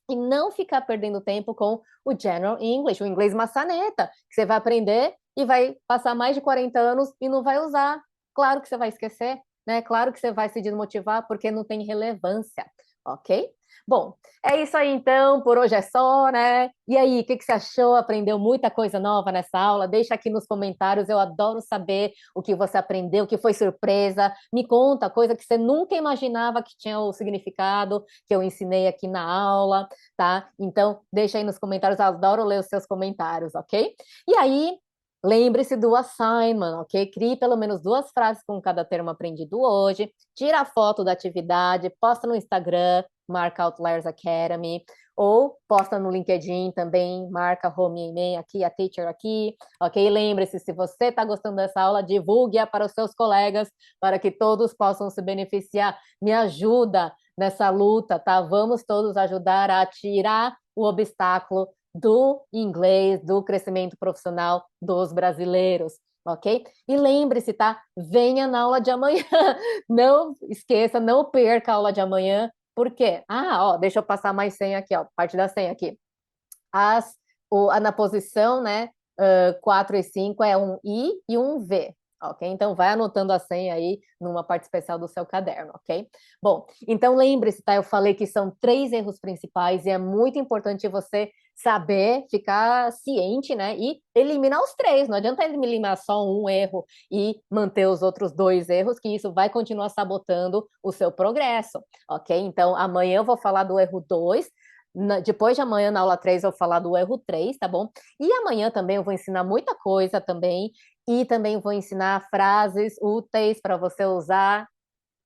Speaker 1: E não ficar perdendo tempo com o General English, o inglês maçaneta, que você vai aprender e vai passar mais de 40 anos e não vai usar. Claro que você vai esquecer, né? Claro que você vai se desmotivar porque não tem relevância, ok? Bom, é isso aí então, por hoje é só, né? E aí, o que você achou? Aprendeu muita coisa nova nessa aula? Deixa aqui nos comentários, eu adoro saber o que você aprendeu, o que foi surpresa. Me conta coisa que você nunca imaginava que tinha o significado que eu ensinei aqui na aula, tá? Então, deixa aí nos comentários, eu adoro ler os seus comentários, ok? E aí, lembre-se do assignment, ok? Crie pelo menos 2 frases com cada termo aprendido hoje, tira a foto da atividade, posta no Instagram, marca Outliers Academy, ou posta no LinkedIn também, marca Home aqui, a teacher aqui, ok? Lembre-se, se você está gostando dessa aula, divulgue-a para os seus colegas, para que todos possam se beneficiar. Me ajuda nessa luta, tá? Vamos todos ajudar a tirar o obstáculo do inglês, do crescimento profissional dos brasileiros, ok? E lembre-se, tá? Venha na aula de amanhã. Não esqueça, não perca a aula de amanhã. Por quê? Ó, deixa eu passar mais senha aqui, ó, parte da senha aqui. Na posição, né, 4 e 5 é um I e um V, ok? Então, vai anotando a senha aí numa parte especial do seu caderno, ok? Bom, então lembre-se, tá? Eu falei que são 3 erros principais e é muito importante você saber, ficar ciente, né? E eliminar os 3. Não adianta eliminar só um erro e manter os outros 2 erros, que isso vai continuar sabotando o seu progresso, ok? Então, amanhã eu vou falar do erro 2. Depois de amanhã, na aula 3, eu vou falar do erro 3, tá bom? E amanhã também eu vou ensinar muita coisa também, e também vou ensinar frases úteis para você usar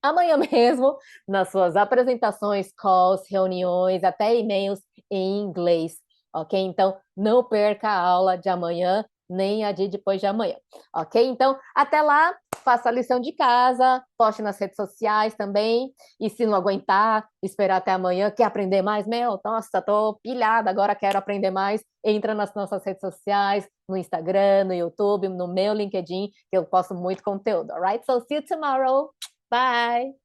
Speaker 1: amanhã mesmo nas suas apresentações, calls, reuniões, até e-mails em inglês, ok? Então, não perca a aula de amanhã nem a de depois de amanhã, ok? Então, até lá, faça a lição de casa, poste nas redes sociais também, e se não aguentar, esperar até amanhã, quer aprender mais? Meu, nossa, tô pilhada, agora quero aprender mais, entra nas nossas redes sociais, no Instagram, no YouTube, no meu LinkedIn, que eu posto muito conteúdo, alright? So, see you tomorrow. Bye!